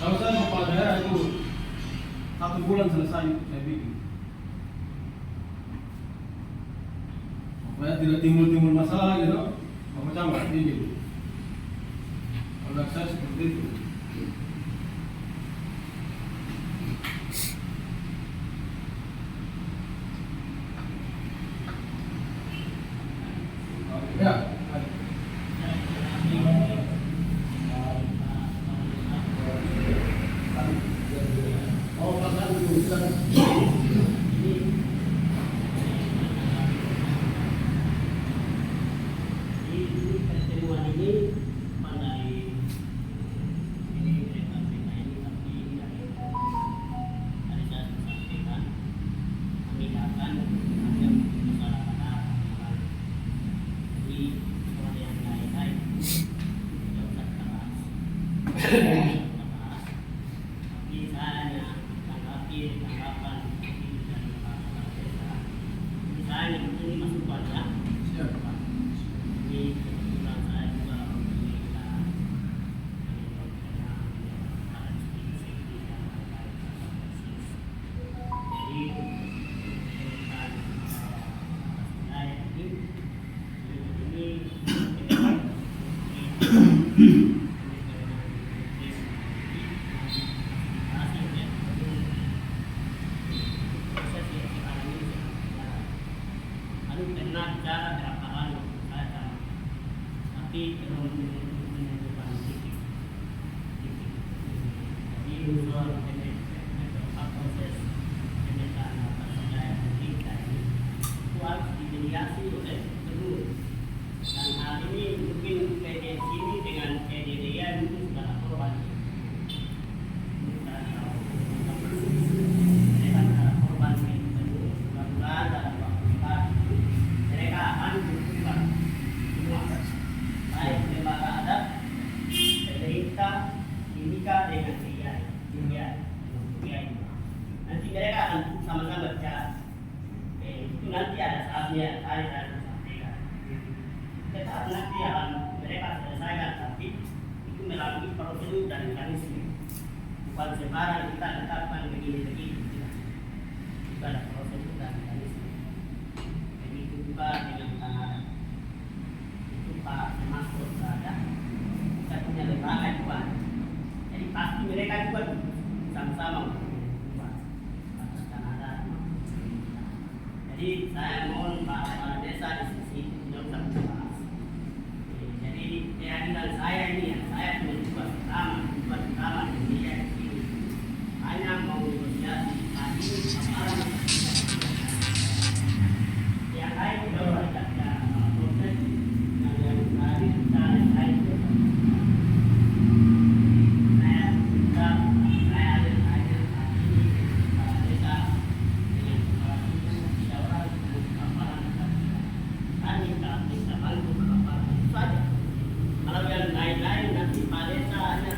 Kalau saya kepala daerah itu 1 bulan selesai saya bikin. Supaya tidak timbul masalah lagi, no? Macam apa ini? Kalau saya seperti itu. Ya. Nanti mereka akan sama-sama berbicara. Itu nanti ada saatnya saya sampaikan. Kita nanti akan mereka selesaikan, tapi itu melalui prosedur dan mekanisme. Bukan sembarang kita tetapkan begini. itu ada prosedur dan mekanisme. Begitu juga dengan tanah adat. Itu Pak termasuk ada kita punya lembaga juga. Jadi pasti mereka juga sama-sama membuat atas tanah adat. Jadi saya mohon Pak Kepala Desa di sisi itu tidak usah membahas. Jadi keyakinan saya ini ya, saya punya tugas utama di dia di sini hanya mau negosiasi tadi amaran yang lain tidak boleh ada proses yang tadi kita lain itu saya minta saya ada ini Kepala Desa dengan kepala suku tidak orang dengan kepala kami kita bantu kepala itu saja. Kalau yang lain-lain nanti Pak Desa hanya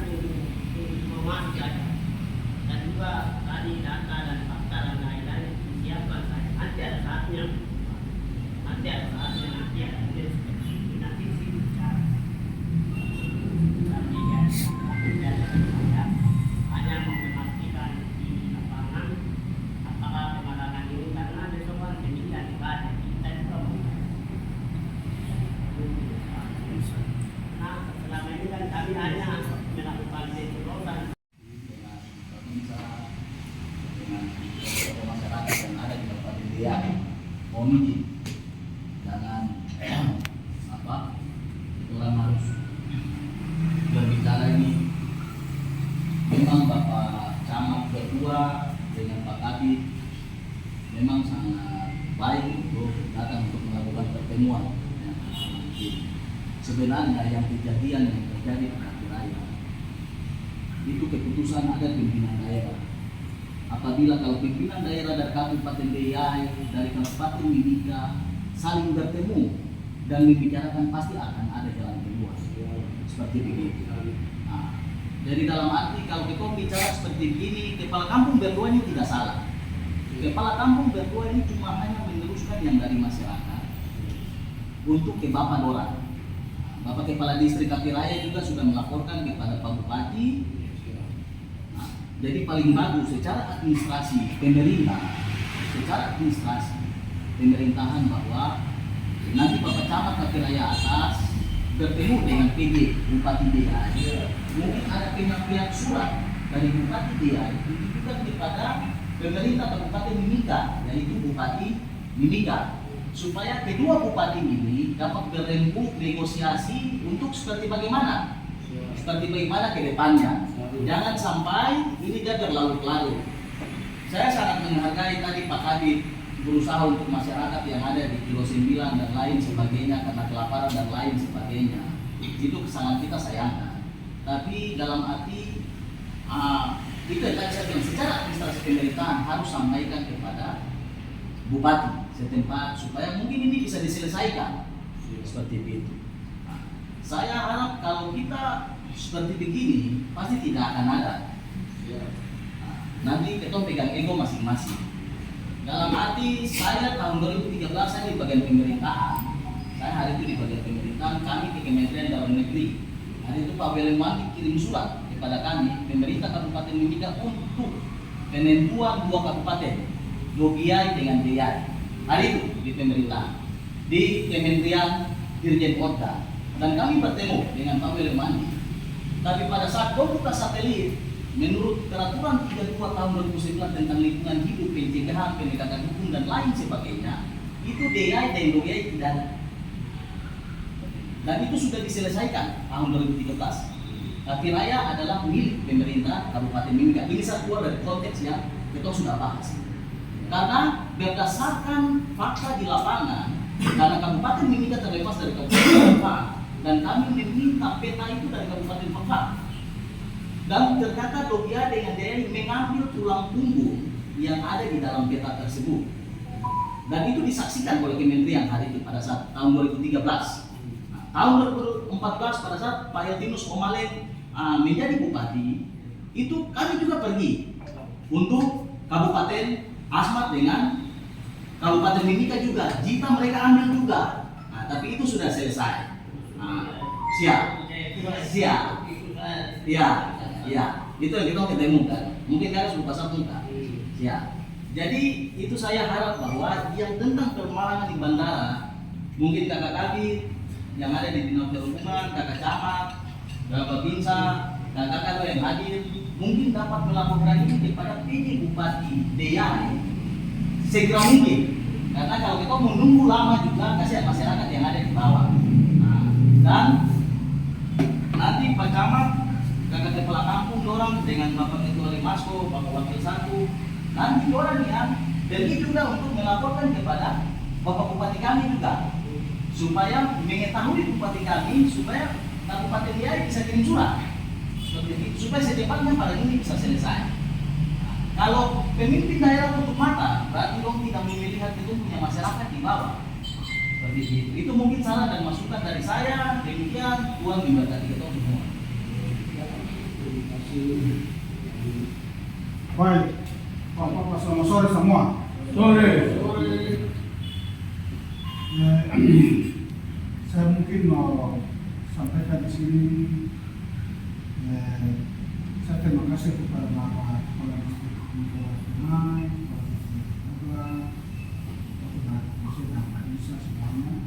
informasi saja. Dan juga tadi data dan fakta dan lain-lain disiapkan saja. Nanti ada saatnya nanti ada seperti itu nanti sih bicara. Tapi ya, saya hanya mau memastikan di lapangan apakah pemalangan ini karena besok kan pemilihan ibadah kita juga mau. Nah, selama ini kan kami hanya melakukan terobosan dengan pemirsa, dengan tokoh masyarakat yang ada di Kabupaten Demak, mohon izin, jangan orang harus berbicara ini. Memang Bapak Camat berdua dengan Pak Kabid memang sangat baik untuk datang untuk melakukan pertemuan. Sebenarnya yang kejadian yang terjadi pada Kapiraya itu keputusan ada pimpinan daerah. Apabila kalau pimpinan daerah dari Kabupaten Demak, dari Kabupaten Mimika saling bertemu dan membicarakan, pasti akan ada jalan keluar. Seperti begitu. Nah, jadi dalam arti kalau kita bicara seperti begini, kepala kampung berdua ini tidak salah. Kepala kampung berdua ini cuma hanya meneruskan yang dari masyarakat untuk ke Bapak Dora. Bapak Kepala Distrik Kapiraya juga sudah melaporkan kepada Pak Bupati. Nah, jadi paling bagus secara administrasi pemerintahan bahwa nanti Bapak Camat Kapiraya atas bertemu dengan PJ Bupati DIY. Mungkin ada pihak surat dari Bupati DIY ditujukan kepada pemerintah Kabupaten Mimika, yaitu Bupati Mimika, supaya kedua bupati ini dapat berembuk negosiasi untuk seperti bagaimana ke depannya. Jangan sampai ini dia berlarut-larut. Saya sangat menghargai tadi Pak Kabid berusaha untuk masyarakat yang ada di Kilo 9 dan lain sebagainya karena kelaparan dan lain sebagainya. Itu sangat kita sayangkan. Tapi dalam arti itu yang tadi saya bilang, secara administrasi pemerintahan harus sampaikan kepada bupati setempat supaya mungkin ini bisa diselesaikan seperti itu. Nah, saya harap kalau kita seperti begini pasti tidak akan ada. Nah, nanti kita pegang ego masing-masing. Dalam arti saya tahun 2013 saya di bagian pemerintahan. Saya hari itu di bagian pemerintahan, kami ke Kementerian Dalam Negeri. Hari itu Pak Welewati kirim surat kepada kami pemerintah Kabupaten Mimika untuk penentuan 2 kabupaten, Logiai dengan Deyai. Hari itu di pemerintah, di Kementerian Dirjen Kota, dan kami bertemu dengan Pak Welewati. Tapi pada saat komputer satelit, menurut peraturan 32 tahun 2009 tentang lingkungan hidup, pencegahan, penegakan hukum dan lain sebagainya, itu Deyai dan Logiai tidak ada. Dan itu sudah diselesaikan tahun 2013. Kapiraya adalah milik pemerintah Kabupaten Mimika. Ini saya keluar dari konteks yang kita sudah bahas. Karena berdasarkan fakta di lapangan, karena Kabupaten Mimika terlepas dari Kabupaten Papua, dan kami meminta peta itu dari Kabupaten Papua. Dan ternyata Logia dengan Deyai mengambil tulang punggung yang ada di dalam peta tersebut. Dan itu disaksikan oleh Kementerian hari itu pada saat tahun 2013. Nah, tahun 2014 pada saat Pak Eltinus Omaleng menjadi bupati, itu kami juga pergi untuk Kabupaten Asmat dengan Kabupaten Mimika juga. Jika mereka ambil juga. Nah, tapi itu sudah selesai. Siap. Ya, itu yang kita ketemu kan. Mungkin kan sudah pasang muka. Siap. Jadi itu saya harap bahwa yang tentang permalangan di bandara, mungkin kakak kabit yang ada di dinas perhubungan, kakak camat, bapak binsa, kakak kakak yang hadir, mungkin dapat melaporkan ini kepada PJ Bupati Deai segera mungkin. Karena kalau kita menunggu lama juga kasihan masyarakat yang ada di bawah. Nah, dan nanti Pak Camat, kakak kepala kampung dorang dengan Bapak Ketua Limasko, Bapak Wakil 1, nanti orang ya pergi juga untuk melaporkan kepada Bapak Bupati kami juga, supaya mengetahui Bupati kami, supaya Kabupaten Deai bisa kirim surat seperti itu, supaya secepatnya pada ini bisa selesai. Nah, kalau pemimpin daerah tutup mata, berarti dong tidak melihat itu punya masyarakat di bawah. Seperti itu. Itu mungkin saran dan masukan dari saya. Demikian Tuhan memberkati kita semua. Baik, Bapak, selamat sore semua. Sore. Saya mungkin mau sampaikan di sini. Saya terima kasih kepada Bapak Kepala Distrik Mimika, Bapak Bisa semuanya,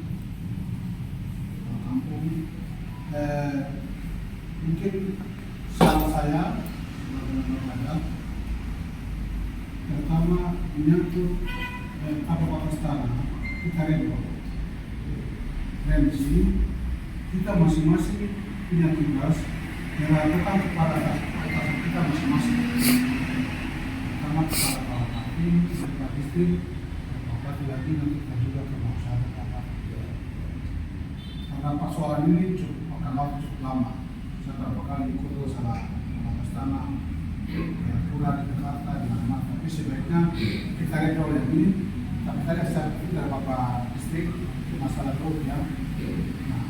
kampung. Mungkin saran saya pertama menyangkut apa-apa tanah kita rembok. Dan di sini kita masing-masing punya tugas melakukan kepada atasan kita masing-masing. Pertama kepada kepala kampung, kepala distrik, bapak lagi nanti kita juga ke masyarakat bapak. Karena persoalan ini akan waktu cukup lama. Saya berapa kali ikut salah tanah pulang di Jakarta di mana, tapi sebaiknya kita rembok yang ini. Tapi tadi saya pikir dari bapak distrik masalah road ya. Nah,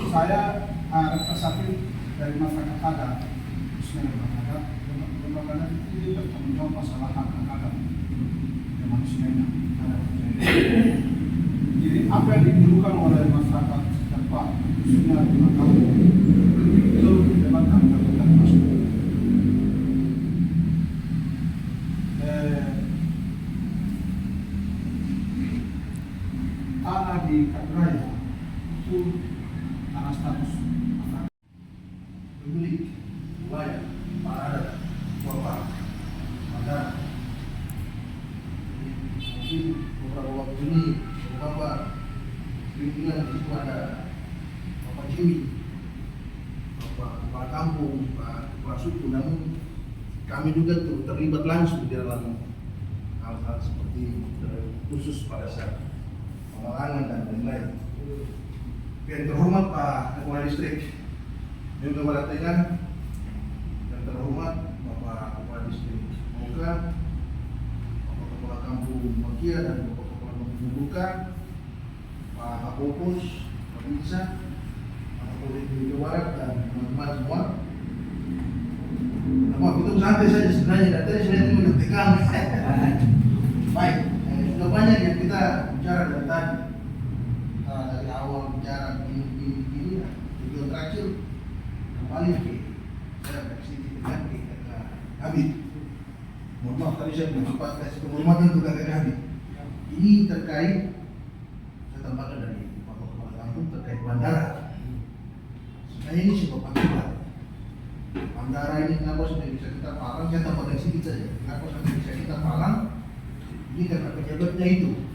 saya representatif dari masyarakat adat, khususnya lembaga adat itu bertanggung jawab masalah hak adat dan manusianya. Jadi apa yang dibutuhkan oleh masyarakat setempat, khususnya di kampung, itu memang kami lakukan masuk. Tanah di Kapiraya itu tanah status pemilik wilayah Pak Adat, Bapak Bandara. Mungkin beberapa waktu ini Bapak pimpinan di situ ada Bapak Jimmy, Bapak Kepala Kampung, Pak Kepala Suku, namun kami juga terlibat langsung di dalam hal-hal seperti ini, khusus pada saat pemalangan dan lain-lain. Yang terhormat Pak Kepala Distrik Mimika Barat Tengah, yang terhormat Bapak Kepala Distrik Muka, Bapak Kepala Kampung Wakia dan Bapak Kepala Kampung Buka, Pak Kapolpos, Pak Bisa, Pak Kapolri Mimika Barat dan teman-teman semua. Maaf, itu santai saja sebenarnya, dan tadi saya itu mendetekan. Baik, sudah banyak yang kita bicara dari tadi. Dari awal bicara ini, tujuan terakhir kembali ke saya bereksisi dengan kakak Habib. Mohon maaf tadi saya belum sempat kasih penghormatan untuk kakak Habib. Ini terkait, saya tambahkan dari Bapak Kepala Kampung terkait bandara. Sebenarnya ini sebuah panggilan. Bandara ini kenapa sudah bisa kita palang? Saya tambahkan sedikit saja. Kenapa sudah bisa kita palang? Ini karena pejabatnya itu.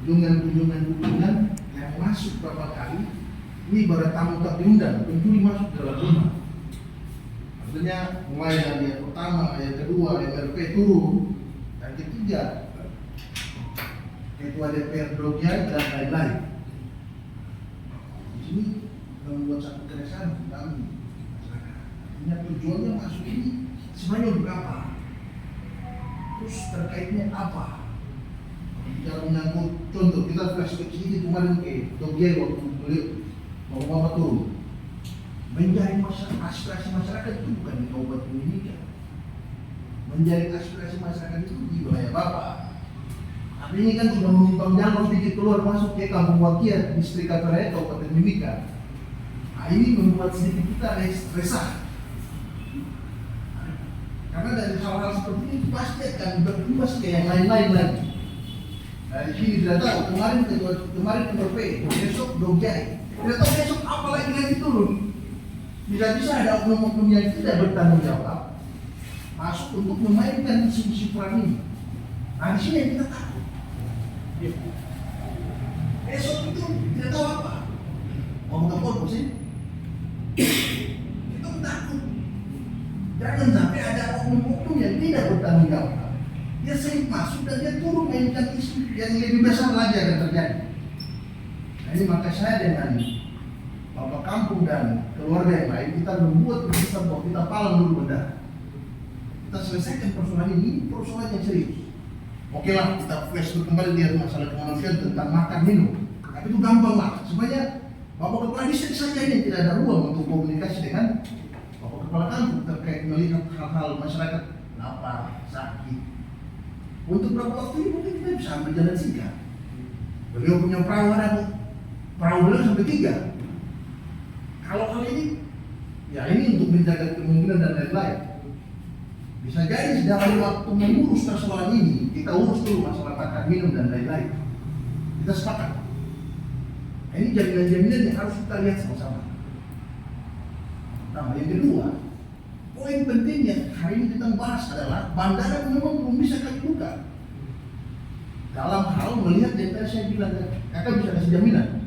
Kunjungan yang masuk berapa kali, ini ibarat tamu tak diundang, pencuri masuk dalam rumah. Artinya mulai dari yang pertama, yang kedua, yang RP turun, dan ketiga ketua DPR Bloknya dan lain-lain. Di sini membuat satu keresahan kami masyarakat. Artinya tujuannya masuk ini sebenarnya untuk apa? Terus terkaitnya apa? Bicara menyangkut contoh, kita flashback sedikit kemarin ke Dogier waktu beliau bapak turun menjadi aspirasi masyarakat itu bukan di Kabupaten Mimika, menjadi aspirasi masyarakat itu di wilayah Bapak. Tapi ini kan sudah menumpang jalan sedikit keluar masuk ke Kampung Wakia, Distrik Kapiraya, Kabupaten Mimika. Nah ini membuat sedikit kita resah. Karena dari hal-hal seperti ini pasti akan berimbas ke yang lain-lain lagi. Nah, di sini tidak tahu kemarin P, besok Dogjai. Tidak tahu besok apa lagi turun. Bisa-bisa ada oknum-oknum yang tidak bertanggung jawab masuk untuk memainkan isu-isu perang ini. Nah, di sini yang kita takut. Besok itu tidak tahu apa. Mau ke sih? Kita takut. Jangan sampai ada oknum-oknum yang tidak bertanggung jawab. Dia sering masuk dan dia turun mainkan isu yang lebih besar lagi akan terjadi. Nah, ini maka saya dengan Bapak Kampung dan keluarga yang lain kita membuat keputusan bahwa kita palang dulu bendera. Kita selesaikan persoalan ini, persoalan yang serius. Oke lah, kita flashback kembali lihat masalah kemanusiaan tentang makan minum. Tapi itu gampang lah. Sebenarnya Bapak Kepala Distrik saja ini tidak ada ruang untuk komunikasi dengan Bapak Kepala Kampung terkait melihat hal-hal masyarakat lapar, sakit. Untuk beberapa waktu ini mungkin kita bisa ambil jalan singkat. Beliau punya perahu, ada perahu beliau sampai 3. Kalau hal ini, ya ini untuk menjaga kemungkinan dan lain-lain. Bisa jadi dalam waktu mengurus persoalan ini, kita urus dulu masalah makan minum dan lain-lain. Kita sepakat. Nah, ini jaminan-jaminan yang harus kita lihat sama-sama. Nah, yang kedua, poin pentingnya hari ini kita bahas adalah bandara memang belum bisa kami buka. Dalam hal melihat yang tadi saya bilang, kakak bisa kasih jaminan.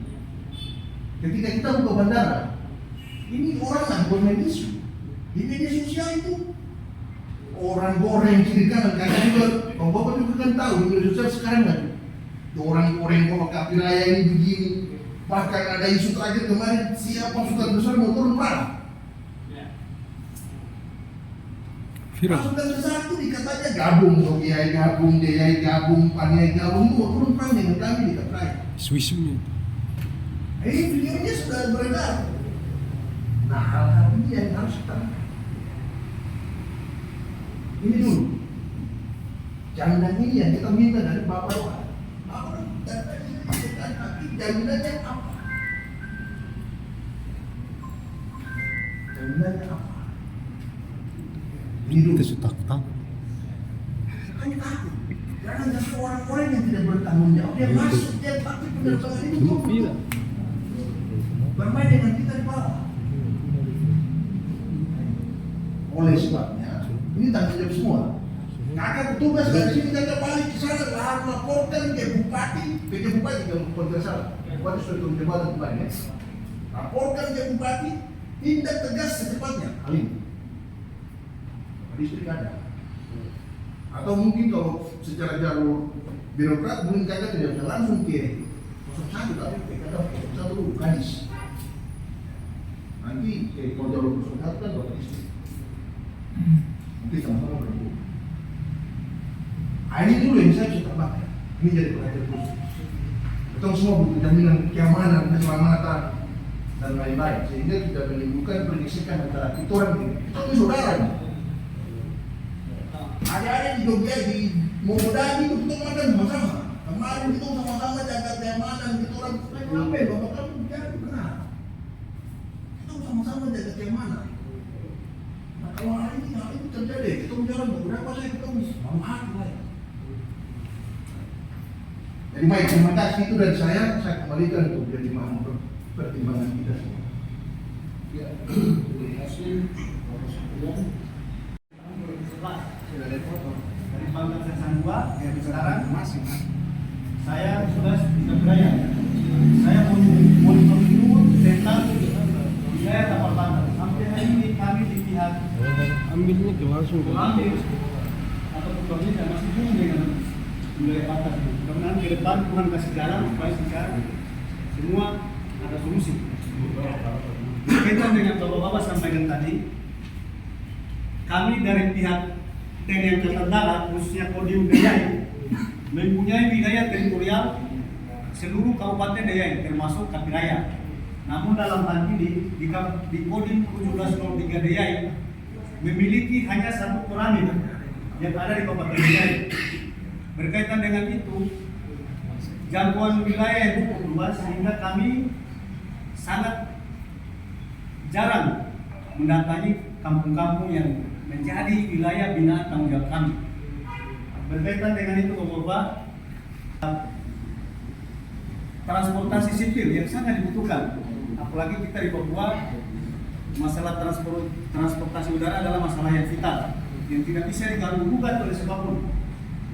Ketika kita buka bandara, ini orang yang bermain isu di media sosial itu orang goreng kiri kanan. Kakak juga, bapak juga kan tahu di media sosial sekarang kan orang goreng kalau Kapiraya ini begini. Bahkan ada isu terakhir kemarin siapa pasukan besar mau turun perang. Pasukan besar itu dikatanya gabung, Dogiai gabung, Deyai gabung, Paniai gabung, mau turun perang dengan kami di Kapiraya. Isu-isunya. Ini videonya sudah beredar. Nah, hal-hal ini yang harus kita ini dulu. Jaminan ini yang kita minta dari Bapak Doa. Bapak tapi jaminannya apa? Jaminannya apa? Ini dulu. Kita sudah takut. Kami takut. Jangan sampai orang-orang yang tidak bertanggung jawab dia masuk, dia pakai penerbangan ini turun. Bermain dengan kita di bawah. Oleh sebabnya, ini tanggung jawab semua. Kakak petugas dari sini kakak balik ke sana, laporkan ke Bupati kalau tidak salah. Bupati sudah turun jabatan kemarin ya. Laporkan ke Bupati, tindak tegas secepatnya. Hal ini. Distrik ada. Atau mungkin kalau secara jalur birokrat mungkin kakak tidak bisa langsung ke 01 tapi kakak 01 Kadis. Nanti kalau jalur 01 kan Bapak Distrik. Mungkin sama-sama berdua. Ini dulu yang saya bisa tambahkan. Ini jadi perhatian khusus. Kita semua butuh jaminan keamanan, keselamatan dan lain-lain sehingga tidak menimbulkan pergesekan antara kita orang ini. Kita ini saudara nih. Ada di Jogja di Momodani itu kita makan sama-sama. Kemarin itu sama-sama jaga keamanan kita orang sampai bapak kamu bicara benar. Kita sama-sama jaga keamanan. Nah kalau hal ini terjadi, kita bicara beberapa saya ketemu mau hati lah. Jadi baik, terima kasih itu dari saya kembalikan untuk jadi pertimbangan kita semua. Ya, terima kasih. Dari Pangkat Seksang 2 yang sekarang masih saya sudah beraya. Saya monitor dulu tentang wilayah Tapal Pantai. Sampai hari ini kami di pihak Ambilnya langsung ke ambil atau pemerintah masih bingung dengan wilayah pantai. Karena ke depan Tuhan kasih jalan supaya sekarang semua ada solusi. Berkaitan dengan bapak-bapak sampaikan tadi, kami dari pihak TNI Angkatan Darat, khususnya Kodim Deyai, mempunyai wilayah teritorial seluruh Kabupaten Deyai, termasuk Kapiraya. Namun dalam hal ini, di Kodim 1703 Deyai, memiliki hanya satu koramil yang ada di Kabupaten Deyai. Berkaitan dengan itu, jangkauan wilayah yang cukup luas sehingga kami sangat jarang mendatangi kampung-kampung yang menjadi wilayah binaan tanggung jawab kami. Berkaitan dengan itu Bapak, transportasi sipil yang sangat dibutuhkan, apalagi kita di Papua, masalah transportasi udara adalah masalah yang vital, yang tidak bisa diganggu gugat oleh siapapun.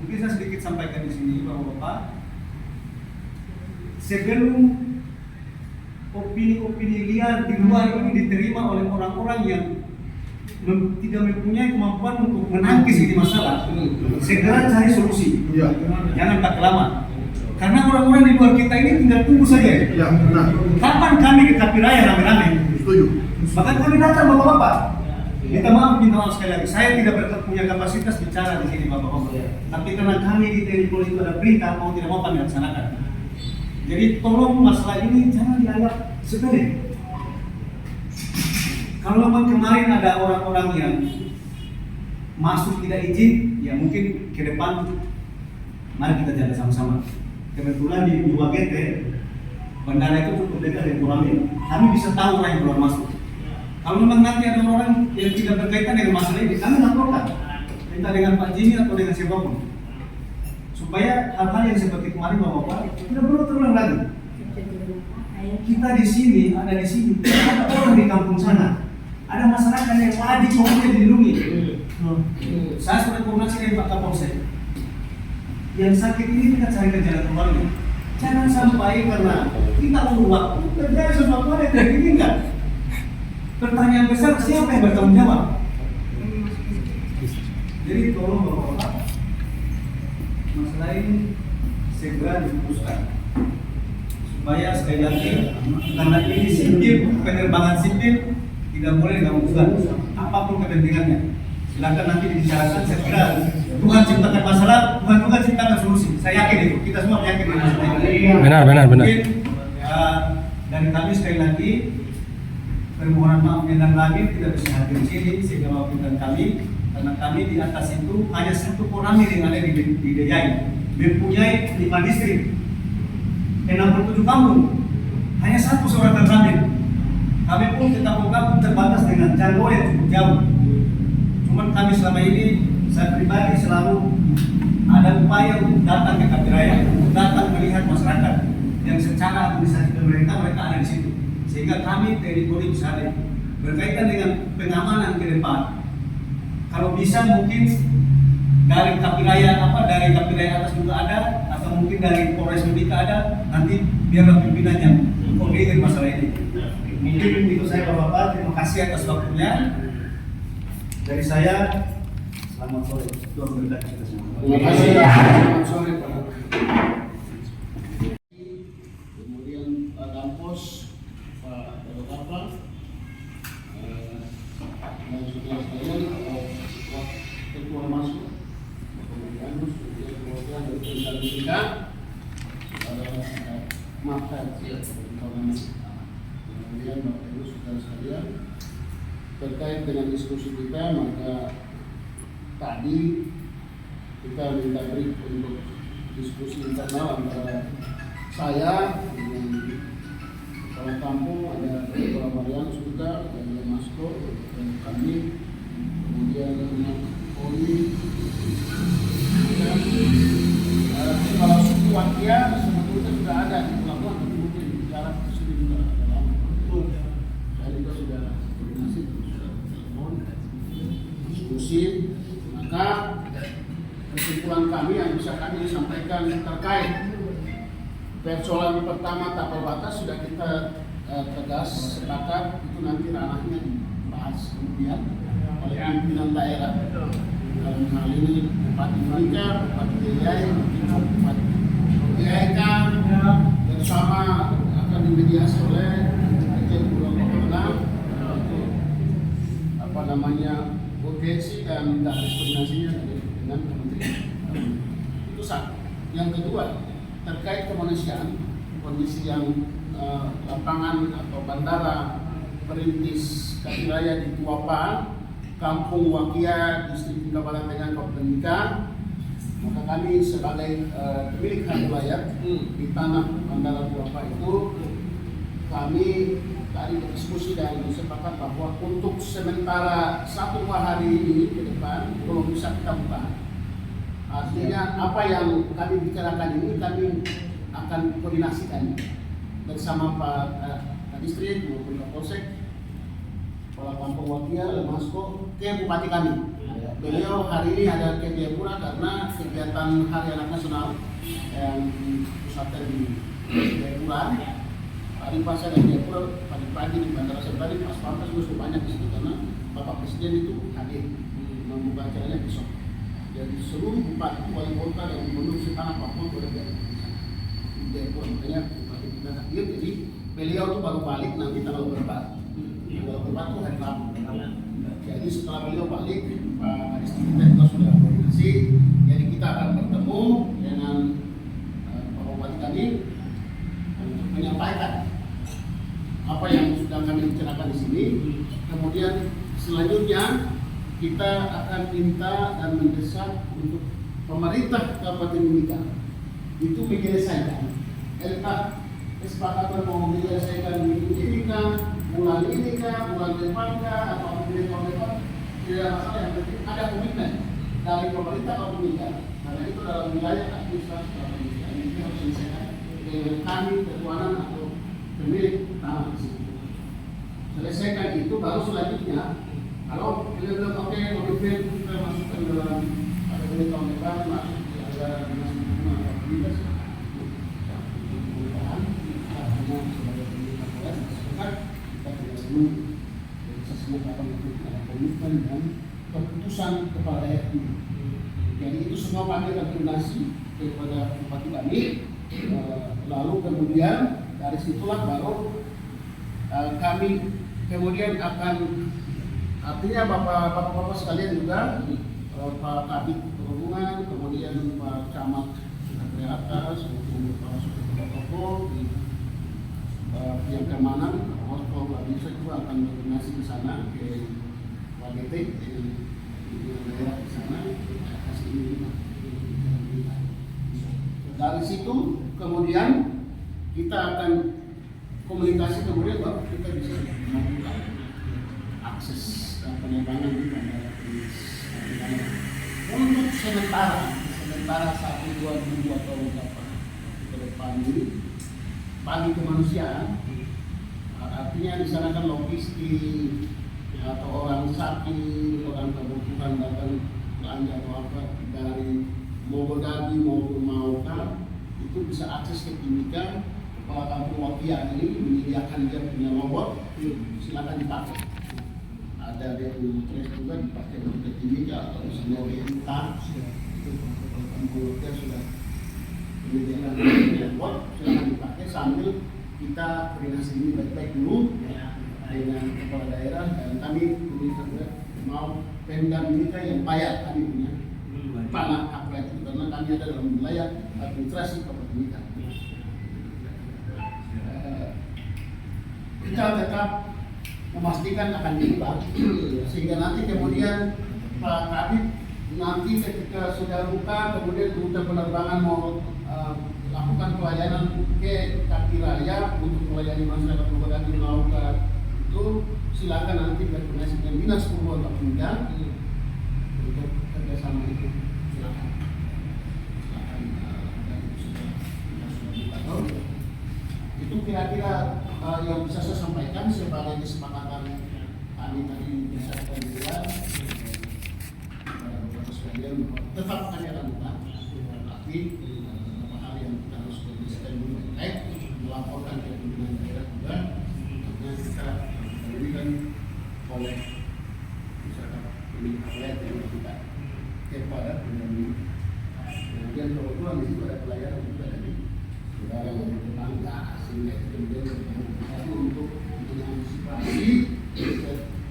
Mungkin saya sedikit sampaikan di sini Bapak, sebelum opini-opini liar di luar ini diterima oleh orang-orang yang tidak mempunyai kemampuan untuk menangkis ini masalah, segera cari solusi. Jangan tak lama. Karena orang-orang di luar kita ini tinggal tunggu saja. Ya, benar. Kapan kami ke Kapiraya rame-rame? Setuju. Bahkan kami datang Bapak-bapak. Minta maaf sekali lagi. Saya tidak punya kapasitas bicara di sini Bapak-bapak. Tapi karena kami di TNI Polri itu ada perintah, mau tidak mau kami laksanakan. Jadi tolong masalah ini jangan dianggap sepele. Kalau memang kemarin ada orang-orang yang masuk tidak izin, ya mungkin ke depan mari kita jaga sama-sama. Kebetulan di Wagete, bandara itu cukup dekat dengan Koramil. Kami bisa tahu orang yang keluar masuk. Kalau memang nanti ada orang yang tidak berkaitan dengan masalah ini, kami laporkan. Entah dengan Pak Jimmy atau dengan siapapun. Supaya hal-hal yang seperti kemarin Bapak tidak perlu terulang lagi. Kita di sini, ada orang di kampung sana. Ada masyarakat yang wajib pokoknya dilindungi. Saya sudah koordinasi dengan Pak Kapolsek. Yang sakit ini kita cari jalan keluarnya. Jangan sampai karena kita perlu waktu terjadi sesuatu yang tidak diinginkan. Pertanyaan besar, siapa yang bertanggung jawab? Jadi tolong Bapak, masalah ini segera diputuskan. Supaya sekali lagi, karena ini sipil, penerbangan sipil tidak boleh diganggukan apapun kepentingannya. Silakan nanti dibicarakan. Saya kira Tuhan ciptakan masalah, Tuhan juga ciptakan solusi. Saya yakin itu, kita semua yakin itu. Benar. Mungkin dari kami sekali lagi permohonan maaf dan kami tidak bisa hadir di sini sehingga mewakilkan kami, karena kami di atas itu hanya satu Koramil yang ada di DJI, mempunyai 5 distrik, 67 kampung, hanya satu seorang Koramil. Kami pun ke kampung-kampung terbatas dengan jangkauan yang cukup jauh. Cuman kami selama ini, saya pribadi selalu ada upaya untuk datang ke Kapiraya, untuk datang melihat masyarakat yang secara administrasi pemerintah mereka ada di situ. Sehingga kami TNI Polri bisa ada berkaitan dengan pengamanan ke depan. Kalau bisa mungkin dari Kapiraya atas juga ada, atau mungkin dari Polres Mimika ada, nanti biarlah pimpinannya koordinir masalah ini. Mungkin itu saya Bapak, terima kasih atas waktunya. Dari saya, selamat sore. Tuhan memberkati kita semua. Terima kasih. Selamat sore Pak. Kemudian Pak Dampos, Pak Dokapa, dan saudara sekalian, Ketua Masuk, kemudian kemudian dari Pemerintah Mimika, kemudian Bapak Ibu saudara sekalian, terkait dengan diskusi kita, maka tadi kita minta brief untuk diskusi internal antara saya dengan kepala kampung, ada Kepala Marianus juga, ada Masko, dan kami, kemudian dengan Polri, dan kalau suku Wakia sebetulnya sudah ada di pelabuhan, tapi mungkin bicara ke sini juga ada lama. Saya juga sudah koordinasi, sudah telepon, diskusi, maka kesimpulan kami yang bisa kami sampaikan terkait persoalan pertama tapal batas sudah kita tegas sepakat, itu nanti ranahnya dibahas kemudian oleh pimpinan daerah. Dalam hal ini Bupati Mimika, Bupati DJI, Bupati DJK bersama akan dimediasi oleh Dirjen Pulau Tengah, urgensi dan minta koordinasinya dengan Kementerian. Itu satu. Yang kedua, terkait kemanusiaan, kondisi yang lapangan atau bandara perintis Kapiraya di Tuapa, Kampung Wakia, Distrik Mimika Barat dengan Kabupaten Mimika, maka kami sebagai pemilik hak wilayah di tanah bandara Tuapa itu, kami tadi berdiskusi dan sepakat bahwa untuk sementara 1-2 hari ini ke depan belum bisa kita buka. Artinya apa yang kami bicarakan ini kami akan koordinasikan bersama Pak Distrik maupun Kapolsek, Kepala Kampung Wakia, Lemasko, ke Bupati kami. Beliau hari ini ada ke Jayapura karena kegiatan Hari Anak Nasional yang dipusatkan di Jayapura. Tadi pas saya dari Jayapura pagi-pagi di Bandara Sentani pas pantas sudah banyak di situ karena Bapak Presiden itu hadir membuka acaranya besok. Jadi seluruh bupati, wali kota dan gubernur setanah Papua boleh di Jayapura, makanya bupati kita hadir. Jadi beliau itu baru balik nanti tanggal berapa? Tanggal berapa itu hari Rabu. Jadi setelah beliau balik, Pak Distrik kita juga sudah koordinasi. Jadi kita akan bertemu dengan Pak Bupati kami untuk menyampaikan apa yang sudah kami bicarakan di sini. Kemudian selanjutnya kita akan minta dan mendesak untuk pemerintah Kabupaten Mimika itu menyelesaikan kesepakatan mau menyelesaikan minggu ini kah, bulan ini kah, bulan depan kah, atau bulan depan, tidak masalah, yang penting ada komitmen dari pemerintah Kabupaten Mimika. Karena itu dalam wilayah administrasi Kabupaten Mimika ini harus diselesaikan dengan kami ketuanan atau pemilik tanah di situ. Selesaikan itu baru selanjutnya kalau beliau bilang oke, komitmen kita masukkan dalam APBD tahun depan, masuk di anggaran dinas lingkungan atau komunitas. Komitmen dan keputusan kepala daerah ini. Jadi itu semua kami akan koordinasi kepada bupati kami. Lalu kemudian dari situlah baru kami kemudian akan, artinya bapak-bapak sekalian juga, Pak Kabid Perhubungan, kemudian Pak Camat dari atas, maupun Pak Protokol di yang keamanan, Posko bisa juga akan koordinasi di sana ke WGT di daerah di sana. Dari situ kemudian kita akan komunikasi kemudian baru kita bisa membuka akses penerbangan di bandara untuk sementara 1, 2 minggu atau beberapa ke depan ini bagi kemanusiaan. Artinya di sana kan logistik atau orang sakit, orang kebutuhan datang belanja atau apa dari Mogodadi maupun Mauka itu bisa akses ke Timika. Kepala Kampung Wakia ini menyediakan dia punya robot, silakan dipakai. Ada dia punya trace juga dipakai untuk ke Timika atau misalnya WNK itu Kepala Kampung Wakia sudah menyediakan robot, silakan dipakai sambil kita koordinasi ini baik-baik dulu dengan kepala daerah dan kami mau Pemda Mimika yang bayar kami punya tanah apa itu karena kami ada dalam wilayah administrasi Kabupaten Mimika. Kita tetap memastikan akan dibuka sehingga nanti kemudian Pak Kabid nanti ketika sudah buka kemudian rute penerbangan mau lakukan pelayanan ke kaki raya untuk melayani masyarakat Mogodadi Mauka itu silakan nanti berkoordinasi dengan Dinas Perhubungan Kabupaten untuk kerjasama itu silakan. Itu kira-kira yang bisa saya sampaikan sebagai kesepakatan kami tadi bisa kita juga tetap kami akan buka tapi yang kita harus kondisikan dulu baik melaporkan ke pimpinan daerah juga karena kita diberikan oleh misalkan pemilik outlet yang kita kepada pimpinan. Kemudian kebetulan di situ ada pelayanan juga dari saudara yang tetangga sehingga kemudian untuk mengantisipasi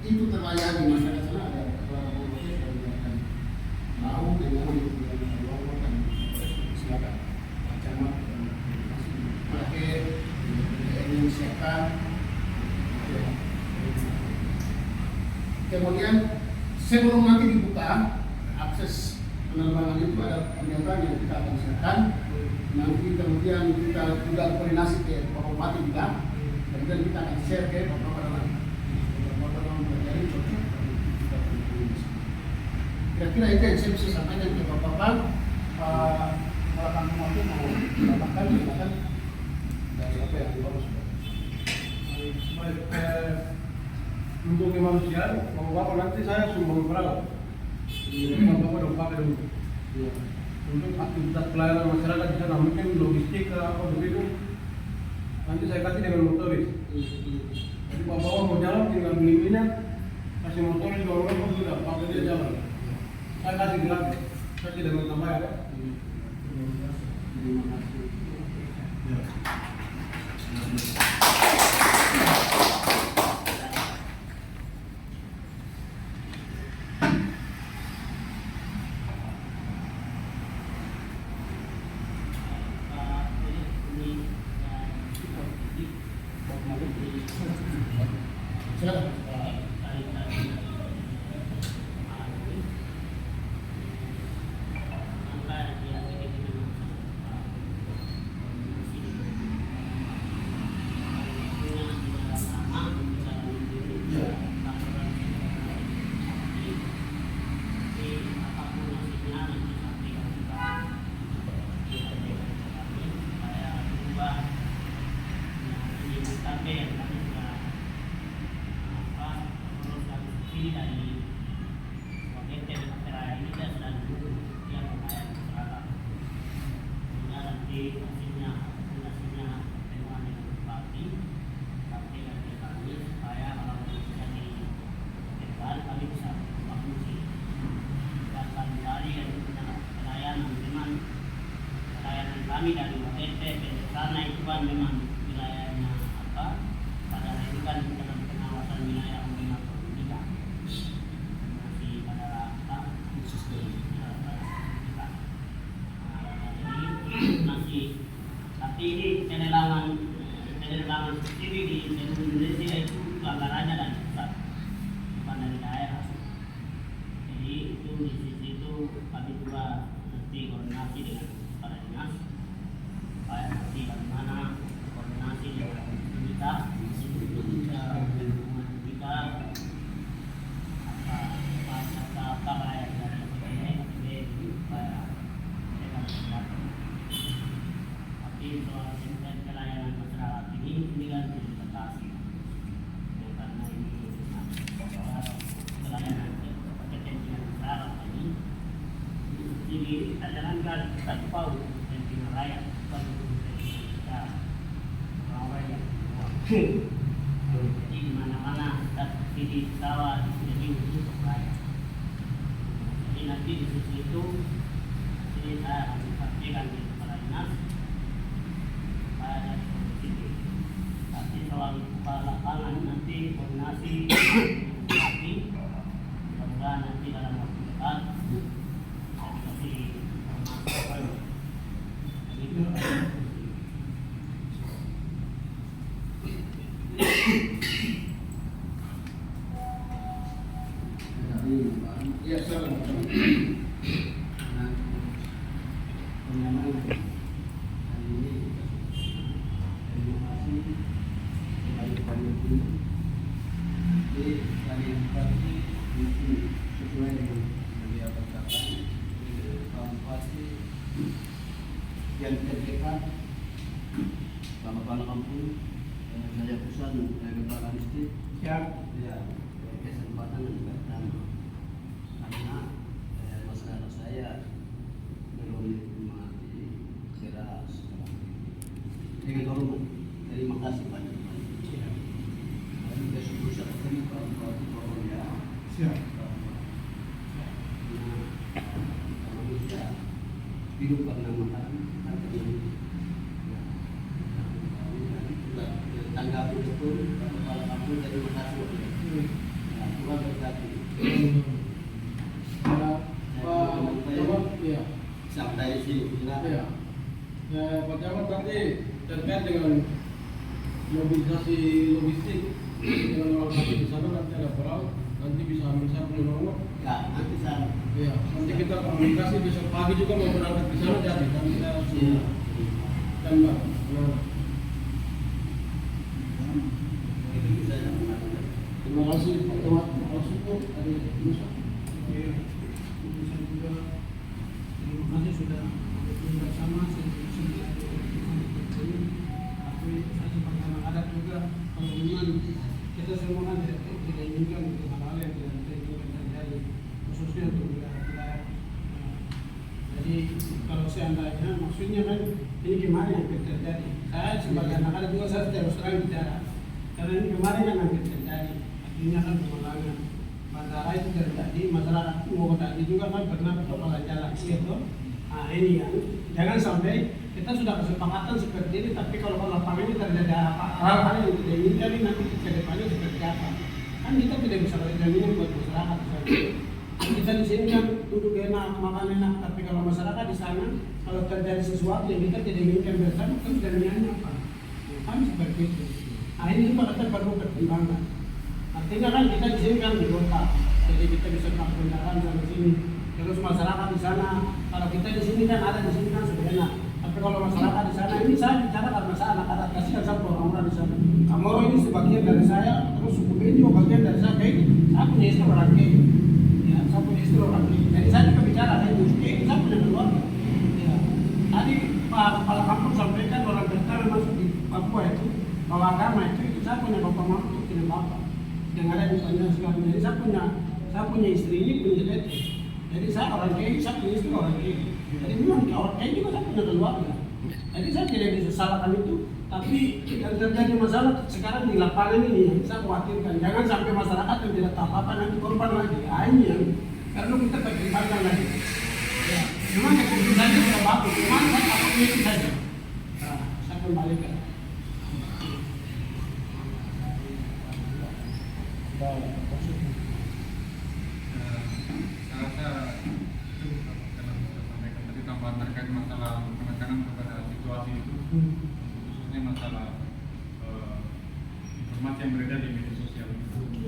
itu terlayani masyarakat sana ada orang-orang yang akan mau dengan silakan. Pakai menyiapkan. Kemudian sebelum nanti dibuka akses penerbangan itu ada pernyataan yang kita akan siapkan. Nanti kemudian kita juga koordinasi ke Pak Bupati juga Kemudian kita akan share ke Bapak dalam beberapa yang terjadi contoh kita komunikasi. Kira-kira itu yang saya bisa sampaikan ke Bapak. Kalau kamu mampu mau tambahkan, silakan dari apa yang dibawa. Baik, untuk kemanusiaan, Bapak nanti saya sumbang perahu. Bapak udah pakai dulu. Untuk aktivitas pelayanan masyarakat di sana mungkin logistik apa begitu. Nanti saya kasih dengan motoris. Jadi bapak mau jalan tinggal beli minyak, kasih motoris dorong sudah pakai dia jalan. Saya kasih gratis, saya tidak minta bayar ya. Terima kasih. Ya. Kami dari OTT karena itu kan memang wilayahnya apa, padahal itu kan dalam pengawasan wilayah Undang Pendidikan masih pada jadi masih, tapi ini pelelangan subsidi di seluruh Indonesia itu anggarannya dari pusat bukan dari daerah. Jadi itu di sisi itu kami juga nanti koordinasi dengan para dinas supaya nanti bagaimana koordinasi dengan kita apa yang dari supaya tapi soal pelayanan masyarakat ini kan dibatasi karena ini pelayanan kepentingan masyarakat ini jadi kita jalankan satu paut kepentingan rakyat bukan kita orang yang jadi di mana-mana di sawah jadi untuk rakyat. Jadi nanti di sisi itu ini saya akan sampaikan di kepala dinas supaya ada solusi. Tapi soal lapangan nanti koordinasi nanti mudah-mudahan nanti dalam waktu dekat saya kasih Ya, silakan. Nah, memang hari ini terima kasih kepada panitia. Jadi kali pasti itu sesuai dengan beliau katakan kampanye yang terdekat kepala kampung saya pesan kepala distrik ya kesempatan juga karena masyarakat saya belum menikmati beras dengan hormat. Terima kasih banyak. Kami bersyukur sekali kalau ya. Siap. Manusia hidup karena makan, tanggapi betul kepala kampung. Terima kasih. Tuhan berkati. Sampai di sini Ya. Pak Camat nanti terkait dengan mobilisasi logistik dengan orang kaki di sana nanti ada perahu, nanti bisa ambil sampel nomor. Ya, nanti saya. Ya, nanti kita komunikasi besok pagi juga mau berangkat di sana jadi nanti kita sudah tembak. support dari Indonesia. Indonesia juga terima kasih sudah bersama tapi saya sebagai anak adat juga kalau memang kita semua kan tidak inginkan untuk hal-hal yang tidak inginkan terjadi khususnya untuk wilayah. Jadi kalau seandainya maksudnya kan ini gimana yang terjadi? Saya sebagai anak adat juga saya terus terang bicara karena ini kemarin yang hampir terjadi. Artinya kan pemandangan bandara itu terjadi, masyarakat mau tadi juga kan pernah kepala jalan gitu. Nah ini yang jangan sampai kita sudah kesepakatan seperti ini, tapi kalau lapangan ini terjadi hal-hal yang tidak inginkan ini nanti ke depannya seperti apa? Kan kita tidak bisa jaminan buat masyarakat. Kita di sini kan duduk enak, makan enak, tapi kalau masyarakat di sana kalau terjadi sesuatu yang kita tidak inginkan bersama, kan jaminannya apa? Kan seperti itu. Nah ini juga kita perlu pertimbangkan. Artinya kan kita di sini kan di kota, jadi kita bisa melakukan kendaraan sampai sini. Terus masyarakat di sana, kalau kita di sini kan ada di sini kan sudah enak. Tapi kalau masyarakat di sana ini saya bicara karena saya anak adat kasihan sama orang-orang di sana. Kamoro ini sebagian dari saya, terus suku Beni juga bagian dari saya. Kayak saya punya istri orang Kei, ya saya punya istri orang Kei. Jadi saya juga bicara saya saya punya keluarga. Ya. Tadi Pak Kepala Kampung sampaikan orang Bertara masuk di Papua itu bahwa agama itu saya punya bapak mama itu punya bapak yang ada di Banjar sekarang. Jadi saya punya istri ini punya istri. Jadi saya orang Kei, saya punya istri orang Kei. Jadi memang orang Kei juga saya punya keluarga. Jadi saya tidak bisa salahkan itu. Tapi yang terjadi masalah sekarang di lapangan ini yang saya khawatirkan. Jangan sampai masyarakat yang tidak tahu apa nanti korban lagi. Hanya karena kita pertimbangkan lagi. Ya, memang keputusannya sudah bagus. Memang saya takutnya itu saja. Nah, saya kembalikan. Terkait masalah penekanan kepada situasi itu, khususnya masalah informasi yang beredar di media sosial.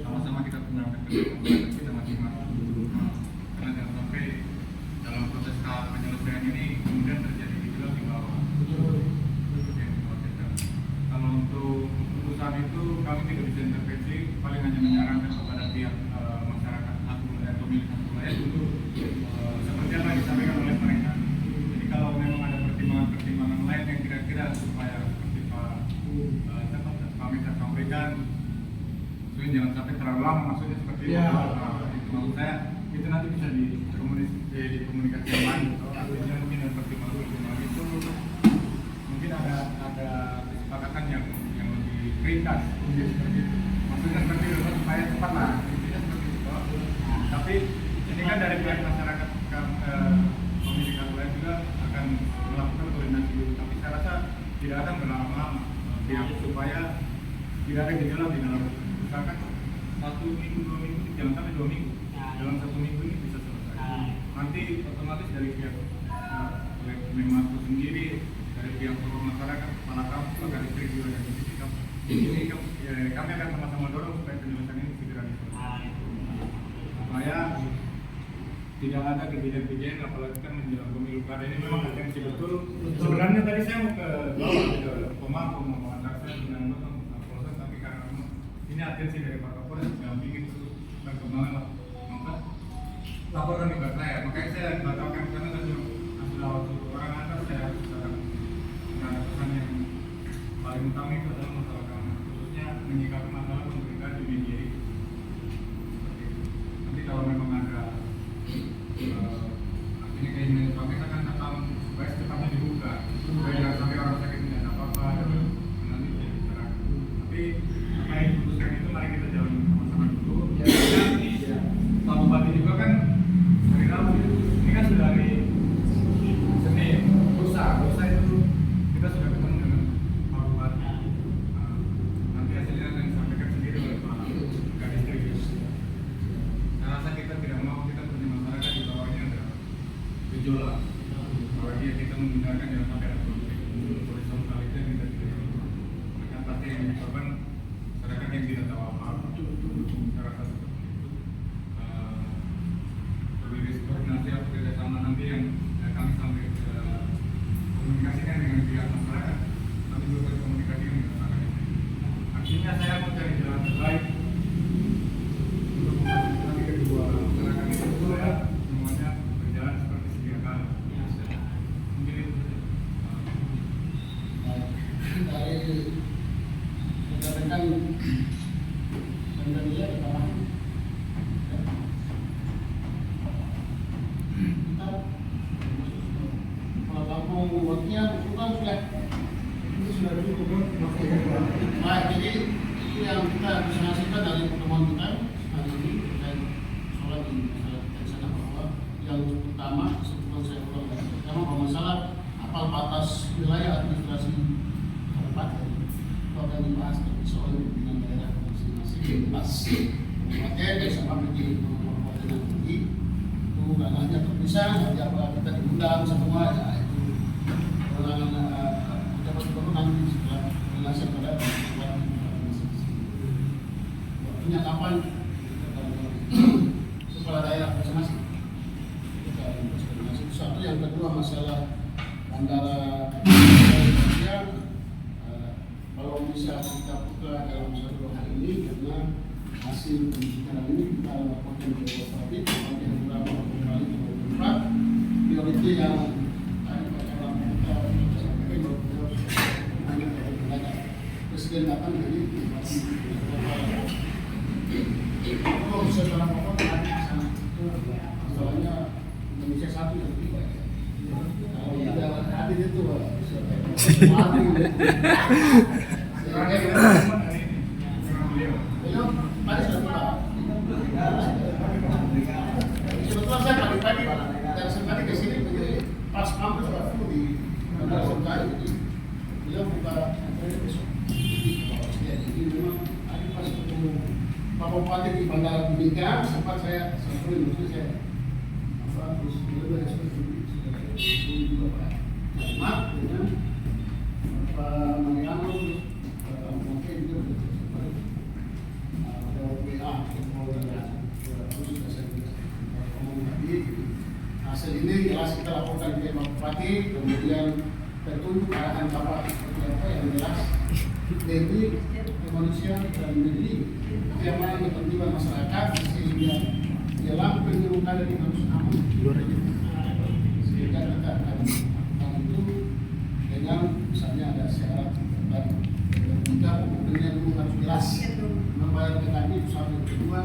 Sama-sama kita menyampaikan masyarakat kita masing-masing. Karena jangan sampai dalam proses penyelesaian ini kemudian terjadi gejolak di bawah. Itu yang dikhawatirkan. Kalau untuk keputusan itu kami tidak bisa intervensi, paling hanya menyarankan kepada pihak masyarakat atau milik satu wilayah untuk seperti apa yang disampaikan oleh mereka. Kalau memang ada pertimbangan-pertimbangan lain yang kira-kira supaya seperti Pak Mita sampaikan, maksudnya jangan sampai terlalu lama, maksudnya seperti itu. Itu maksud saya, itu nanti bisa dikomunikasikan lagi. Artinya mungkin ada pertimbangan itu, mungkin ada kesepakatan yang lebih ringkas, seperti itu. Maksudnya seperti itu supaya cepat lah, intinya seperti itu. Tapi ini kan dari pihak masyarakat pemilik wilayah juga akan melakukan koordinasi dulu, tapi saya rasa tidak akan berlama-lama supaya tidak ada gejolak di dalam misalkan 1 minggu, 2 minggu, jangan sampai 2 minggu dalam 1 minggu ini bisa selesai. Nanti otomatis dari pihak Memarko sendiri, dari pihak tokoh masyarakat, kepala kampus, akan distrik juga dan disikap. Ini kami akan sama-sama dorong supaya penyelesaian ini segera diselesaikan. Supaya tidak ada kejadian-kejadian apalagi kan menjelang pemilu kada ini memang atensi betul. Sebenarnya tadi saya mau ke bawah ke pemangku mau mengantar saya dengan proses, tapi karena memang ini atensi dari Pak Kapolres yang ingin terus perkembangan maka laporkan juga saya. Makanya saya batalkan karena tadi sudah waktu orang antar saya ada pesan yang paling utama itu adalah masalah keamanan, khususnya menyikapi masalah pemberitaan di media itu. Nanti kalau memang ada artinya keinginan kami akan datang supaya secepatnya dibuka supaya jangan sampai orang sakit tidak ada apa-apa nanti jadi bicara. Tapi apa yang diputuskan itu mari kita jalan sama-sama dulu. Pak Bupati juga kan hari Rabu ini kan sudah hari Senin lusa itu kita sudah ketemu dengan Pak Bupati. Nanti hasilnya akan disampaikan sendiri oleh Pak Kadistrik. Saya rasa kita tidak mau masyarakat di bawahnya ada gejolak. Apalagi kita menggunakan yang sampai ada horizontal itu yang kita tidak mereka pasti yang menyebabkan masyarakat yang tidak tahu apa-apa. Saya rasa seperti itu. Perlu koordinasi atau kerjasama nanti yang kami sampai komunikasikan dengan pihak masyarakat. Nanti juga komunikasikan dengan masyarakat. Artinya saya mau cari jalan terbaik untuk pertama saya ulang lagi. Pertama bahwa masalah apal batas wilayah administrasi kabupaten itu akan dibahas terpisah oleh pimpinan daerah masing-masing pas kabupaten sama menjadi kabupaten tinggi itu ranahnya terpisah. Nanti apabila kita diundang semua ya itu pejabat gubernur nanti setelah penjelasan pada waktunya kapan kepala daerah masing-masing. Satu, yang kedua masalah bandara kalau bisa kita buka dalam 1-2 hari ini karena hasil pembicaraan ini kita laporkan ke Bupati yang beberapa kembali ke beberapa prioritas yang tadi pada kita sampaikan bahwa Presiden datang dari kalau bisa dalam pokok masalahnya Indonesia satu yang tiga. Kalau tidak hadir itu sebetulnya saya pagi-pagi dan sekali ke sini pas kampus waktu di Bandara Sentari beliau buka besok. Jadi memang tadi pas ketemu Pak Bupati di Bandara Mimika sempat saya sering saya terus beliau juga Pak Ahmad dengan Pak Mariano mungkin juga ada WA hasil ini jelas kita laporkan ke Pak Bupati, kemudian tertunjuk arahan Bapak seperti apa yang jelas demi kemanusiaan dan negeri yang mana kepentingan masyarakat sehingga dalam penyelenggaraan ini harus aman. Sehingga kita akan itu dengan misalnya ada syarat tadi kita pembelian dulu harus jelas membayar ke kami itu satu. Kedua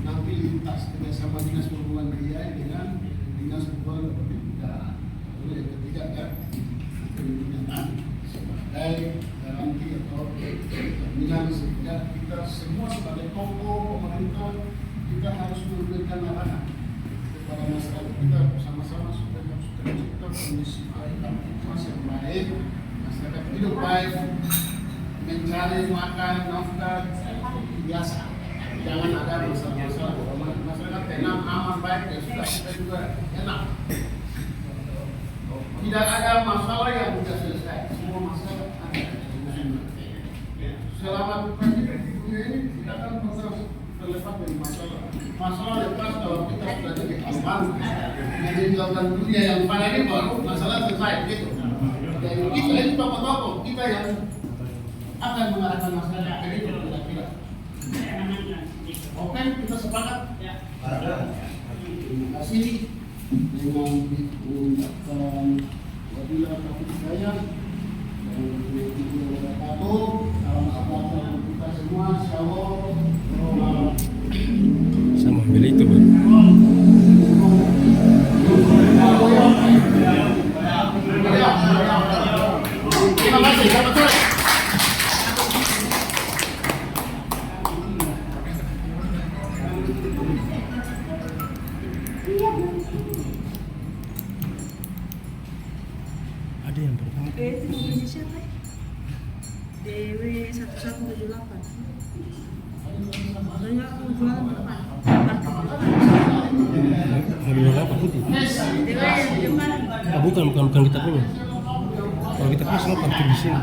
nanti lintas kerjasama dinas perhubungan DIY dengan dinas perhubungan pendidikan. Lalu yang ketiga kan pendidikan sebagai garansi atau jaminan sehingga kita semua sebagai tokoh pemerintah kita harus memberikan arahan kepada masyarakat kita bersama-sama supaya harus tercipta kondisi yang baik, masyarakat hidup baik, mencari makan nafkah biasa, jangan ada masalah-masalah. Masyarakat tenang, aman, baik ya sudah, kita juga enak. Tidak ada masalah yang sudah selesai, semua masalah ada. Selama bukan di dunia ini kita akan terlepas dari masalah. Masalah lepas kalau kita sudah jadi aman, jadi melakukan dunia yang pada ini baru masalah selesai gitu. Jadi kita ini tokoh-tokoh kita yang akan mengarahkan masalah ke itu kira-kira. Oke, kita sepakat. Terima kasih dengan mengucapkan wabillahi taufiq saya dan wabarakatuh. Salam sejahtera untuk kita semua. Shalom. Sama ambil itu bro. Terima kasih. Selamat sore. Ada yang pertama. Itu nomornya siapa? DW 1178. Soalnya aku jualan ke depan. Mobil apa putih? DW yang di depan. Ah, bukan kita punya. Kalau kita punya semua parkir di sini.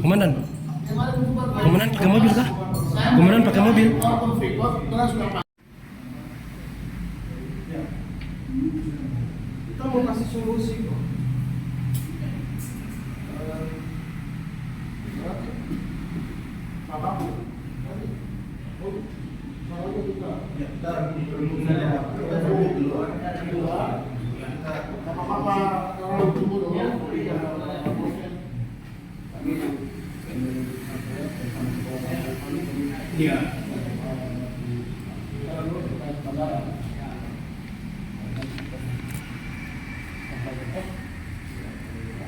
Komandan pakai mobil kah? Komandan pakai mobil. Kita mau kasih solusi kok. Apapun. Soalnya kita apa-apa kalau tunggu dulu. Iya.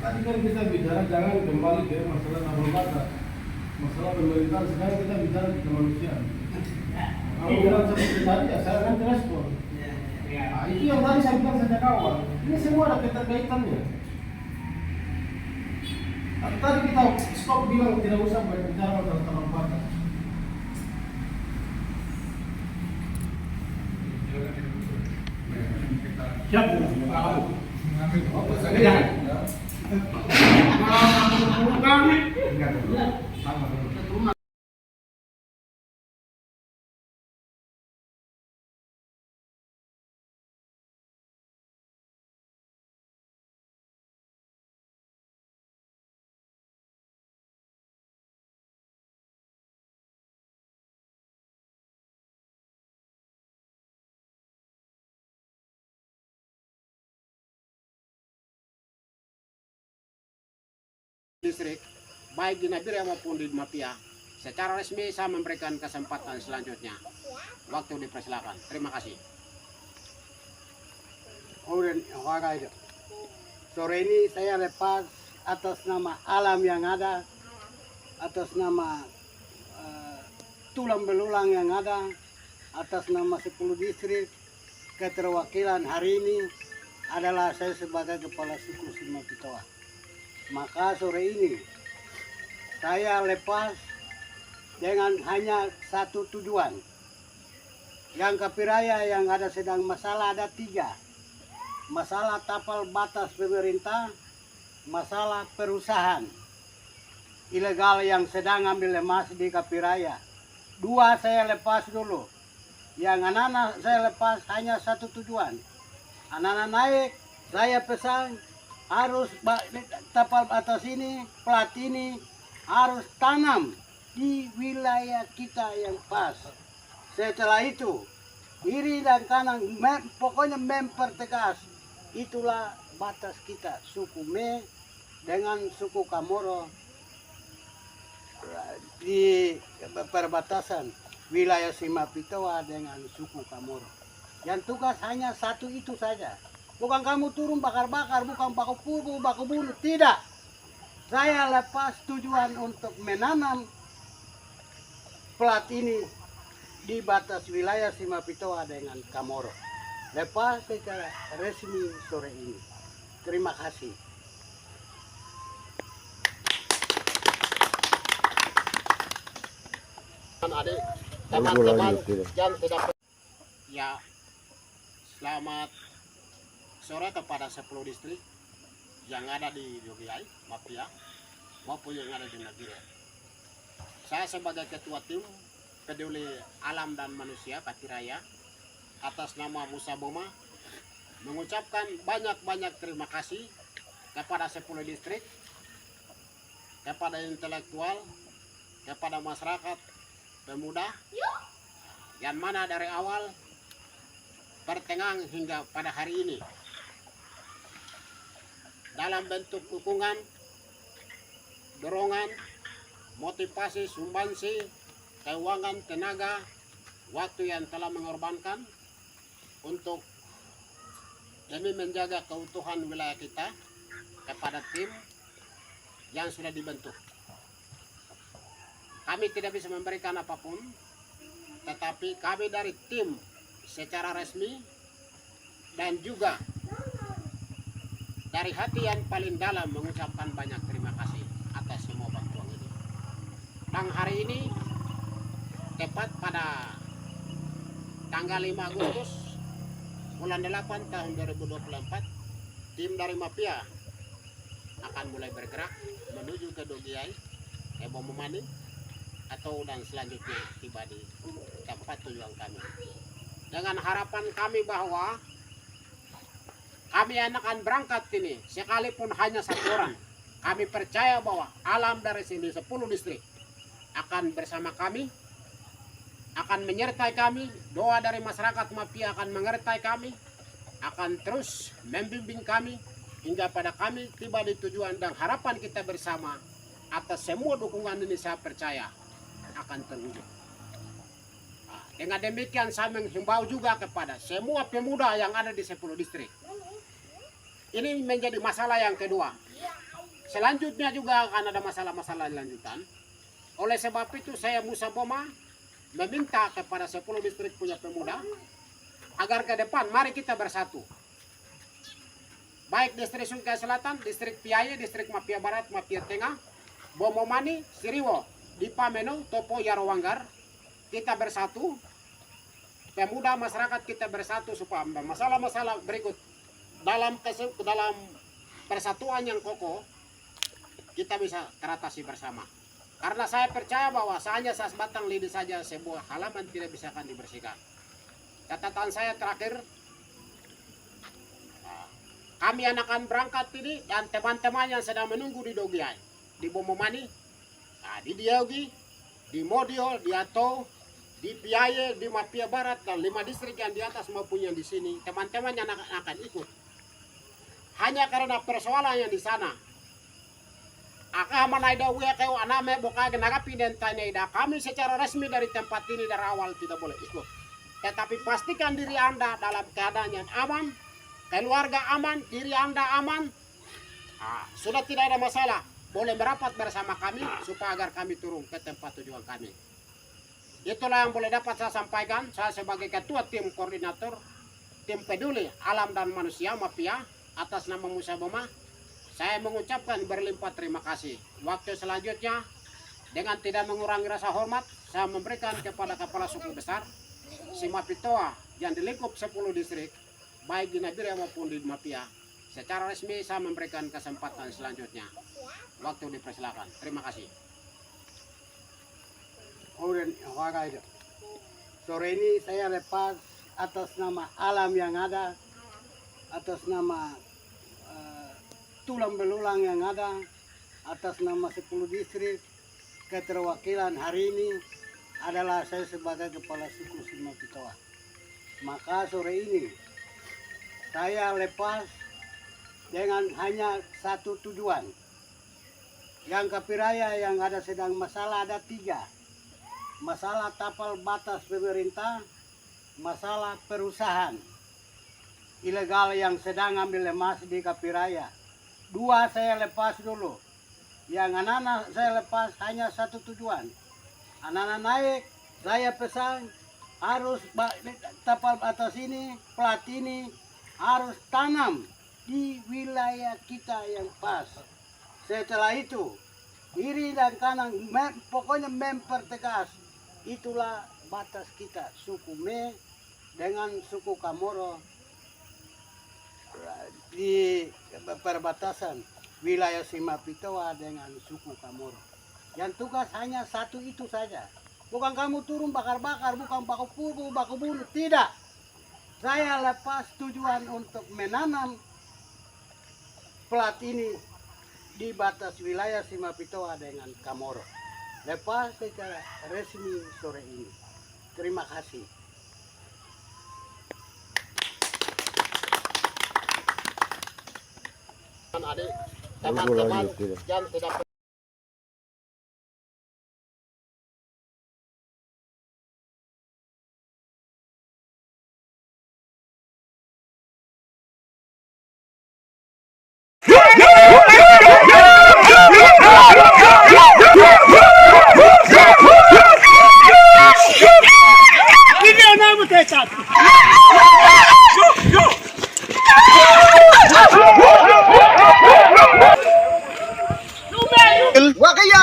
Tadi kan kita bicara jangan kembali ke masalah nambah batas, masalah pemerintahan, sekarang kita bicara di kemanusiaan. Kalau bilang seperti tadi ya saya akan respon. Nah, itu yang tadi saya bilang sejak awal. Ini semua ada keterkaitannya. Tapi tadi kita stop bilang tidak usah berbicara tentang batas. Siap, distrik, baik di Nabire maupun di Mapia, secara resmi saya memberikan kesempatan selanjutnya. Waktu dipersilakan. Terima kasih. Sore ini saya lepas atas nama alam yang ada, atas nama tulang belulang yang ada, atas nama 10 distrik. Keterwakilan hari ini adalah saya sebagai kepala suku Simapitoa. Maka sore ini saya lepas dengan hanya satu tujuan. Yang Kapiraya yang ada sedang masalah ada 3. Masalah tapal batas pemerintah, masalah perusahaan ilegal yang sedang ambil emas di Kapiraya. 2 saya lepas dulu. Yang anak-anak saya lepas hanya satu tujuan. Anak-anak naik, saya pesan harus tapal batas ini, plat ini harus tanam di wilayah kita yang pas. Setelah itu, kiri dan kanan pokoknya mempertegas. Itulah batas kita, suku Me dengan suku Kamoro di perbatasan wilayah Simapitoa dengan suku Kamoro. Yang tugas hanya satu itu saja. Bukan kamu turun bakar-bakar, bukan baku bunuh, tidak. Saya lepas tujuan untuk menanam plat ini di batas wilayah Simapitoa dengan Kamoro. Lepas secara resmi sore ini. Terima kasih. Adik, teman-teman yang tidak ya, selamat sore kepada 10 distrik yang ada di Yogiai, Mapia, maupun yang ada di Nabire. Saya sebagai ketua tim peduli alam dan manusia Kapiraya atas nama Musa Boma mengucapkan banyak-banyak terima kasih kepada 10 distrik, kepada intelektual, kepada masyarakat, pemuda, yang mana dari awal pertengahan hingga pada hari ini dalam bentuk dukungan, dorongan, motivasi, sumbangsi, keuangan, tenaga, waktu yang telah mengorbankan untuk demi menjaga keutuhan wilayah kita kepada tim yang sudah dibentuk. Kami tidak bisa memberikan apapun, tetapi kami dari tim secara resmi dan juga dari hati yang paling dalam mengucapkan banyak terima kasih atas semua bantuan ini. Dan hari ini tepat pada tanggal 5 Agustus bulan 8 tahun 2024, tim dari Mapia akan mulai bergerak menuju ke Dogiai, Ebo Memani, atau dan selanjutnya tiba di tempat tujuan kami. Dengan harapan kami bahwa kami akan berangkat ini, sekalipun hanya 1 orang. Kami percaya bahwa alam dari sini 10 distrik akan bersama kami, akan menyertai kami. Doa dari masyarakat Mapia akan menyertai kami, akan terus membimbing kami hingga pada kami tiba di tujuan. Dan harapan kita bersama atas semua dukungan ini saya percaya akan terwujud. Dengan demikian saya menghimbau juga kepada semua pemuda yang ada di 10 distrik. Ini menjadi masalah yang kedua. Selanjutnya juga akan ada masalah-masalah lanjutan. Oleh sebab itu saya Musa Boma meminta kepada 10 distrik punya pemuda agar ke depan mari kita bersatu. Baik distrik Sungai Selatan, distrik Piaye, distrik Mapia Barat, Mapia Tengah, Bomomani, Siriwo, Dipameno, Topo, Yarowanggar, kita bersatu. Pemuda masyarakat kita bersatu supaya masalah-masalah berikut dalam persatuan yang kokoh kita bisa teratasi bersama. Karena saya percaya bahwa hanya sebatang lidi saja sebuah halaman tidak bisa akan dibersihkan. Catatan saya terakhir, kami akan berangkat ini dan teman-teman yang sedang menunggu di Dogiai, di Bomomani, di Diogi, di Modio, di Ato, di Piaye, di Mapia Barat, dan 5 distrik yang di atas maupun yang di sini, teman-teman yang akan ikut. Hanya karena persoalan yang di sana. Kami secara resmi dari tempat ini dari awal tidak boleh ikut. Tetapi pastikan diri Anda dalam keadaan yang aman, keluarga aman, diri Anda aman. Sudah tidak ada masalah. Boleh merapat bersama kami supaya agar kami turun ke tempat tujuan kami. Itulah yang boleh dapat saya sampaikan. Saya sebagai ketua tim koordinator tim peduli alam dan manusia Mapia atas nama Musa Boma, saya mengucapkan berlimpah terima kasih. Waktu selanjutnya dengan tidak mengurangi rasa hormat, saya memberikan kepada kepala suku besar Simapitoa yang di lingkup 10 distrik baik di Nabire maupun di Mapia. Secara resmi saya memberikan kesempatan selanjutnya. Waktu dipersilakan. Terima kasih. Sore ini saya lepas atas nama alam yang ada, atas nama tulang belulang yang ada, atas nama 10 distrik. Keterwakilan hari ini adalah saya sebagai kepala suku Simapitoa. Maka sore ini saya lepas dengan hanya satu tujuan. Yang Kapiraya yang ada sedang masalah ada 3. Masalah tapal batas pemerintah, masalah perusahaan ilegal yang sedang ambil emas di Kapiraya. 2 saya lepas dulu. Yang anak-anak saya lepas hanya satu tujuan. Anak-anak naik, saya pesan harus tapal batas ini, plat ini harus tanam di wilayah kita yang pas. Setelah itu, kiri dan kanan pokoknya mempertegas. Itulah batas kita, suku Me dengan suku Kamoro di perbatasan wilayah Simapitoa dengan suku Kamoro. Yang tugas hanya satu itu saja. Bukan kamu turun bakar-bakar, bukan baku bunuh, tidak. Saya lepas tujuan untuk menanam plat ini di batas wilayah Simapitoa dengan Kamoro. Lepas secara resmi sore ini. Terima kasih. Adik, teman-teman yang tidak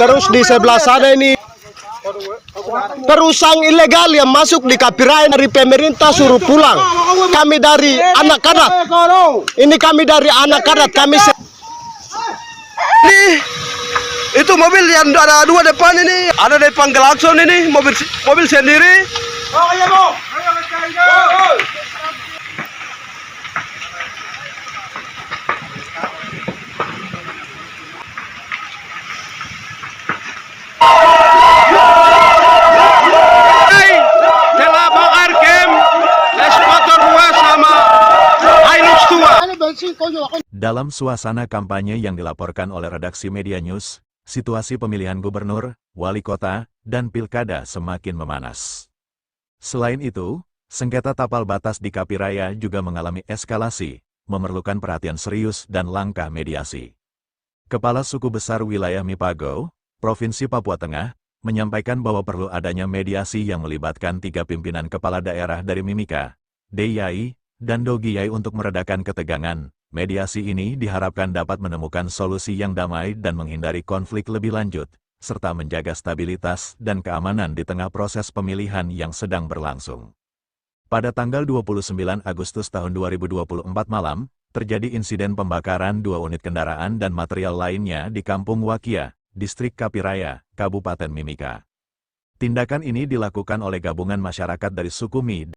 Terus di sebelah sana ini terusang ilegal yang masuk di Kapiraya dari pemerintah suruh pulang. Kami dari anak-anak. Ini kami dari anak-anak. Kami ini itu mobil yang ada 2 depan ini. Ada depan klakson ini mobil sendiri. Dalam suasana kampanye yang dilaporkan oleh redaksi Media News, situasi pemilihan gubernur, wali kota, dan pilkada semakin memanas. Selain itu, sengketa tapal batas di Kapiraya juga mengalami eskalasi, memerlukan perhatian serius dan langkah mediasi. Kepala Suku Besar Wilayah Mipago, Provinsi Papua Tengah, menyampaikan bahwa perlu adanya mediasi yang melibatkan 3 pimpinan kepala daerah dari Mimika, DIY, dan Dogiyai untuk meredakan ketegangan. Mediasi ini diharapkan dapat menemukan solusi yang damai dan menghindari konflik lebih lanjut, serta menjaga stabilitas dan keamanan di tengah proses pemilihan yang sedang berlangsung. Pada tanggal 29 Agustus tahun 2024 malam, terjadi insiden pembakaran 2 unit kendaraan dan material lainnya di Kampung Wakia, Distrik Kapiraya, Kabupaten Mimika. Tindakan ini dilakukan oleh gabungan masyarakat dari suku Mi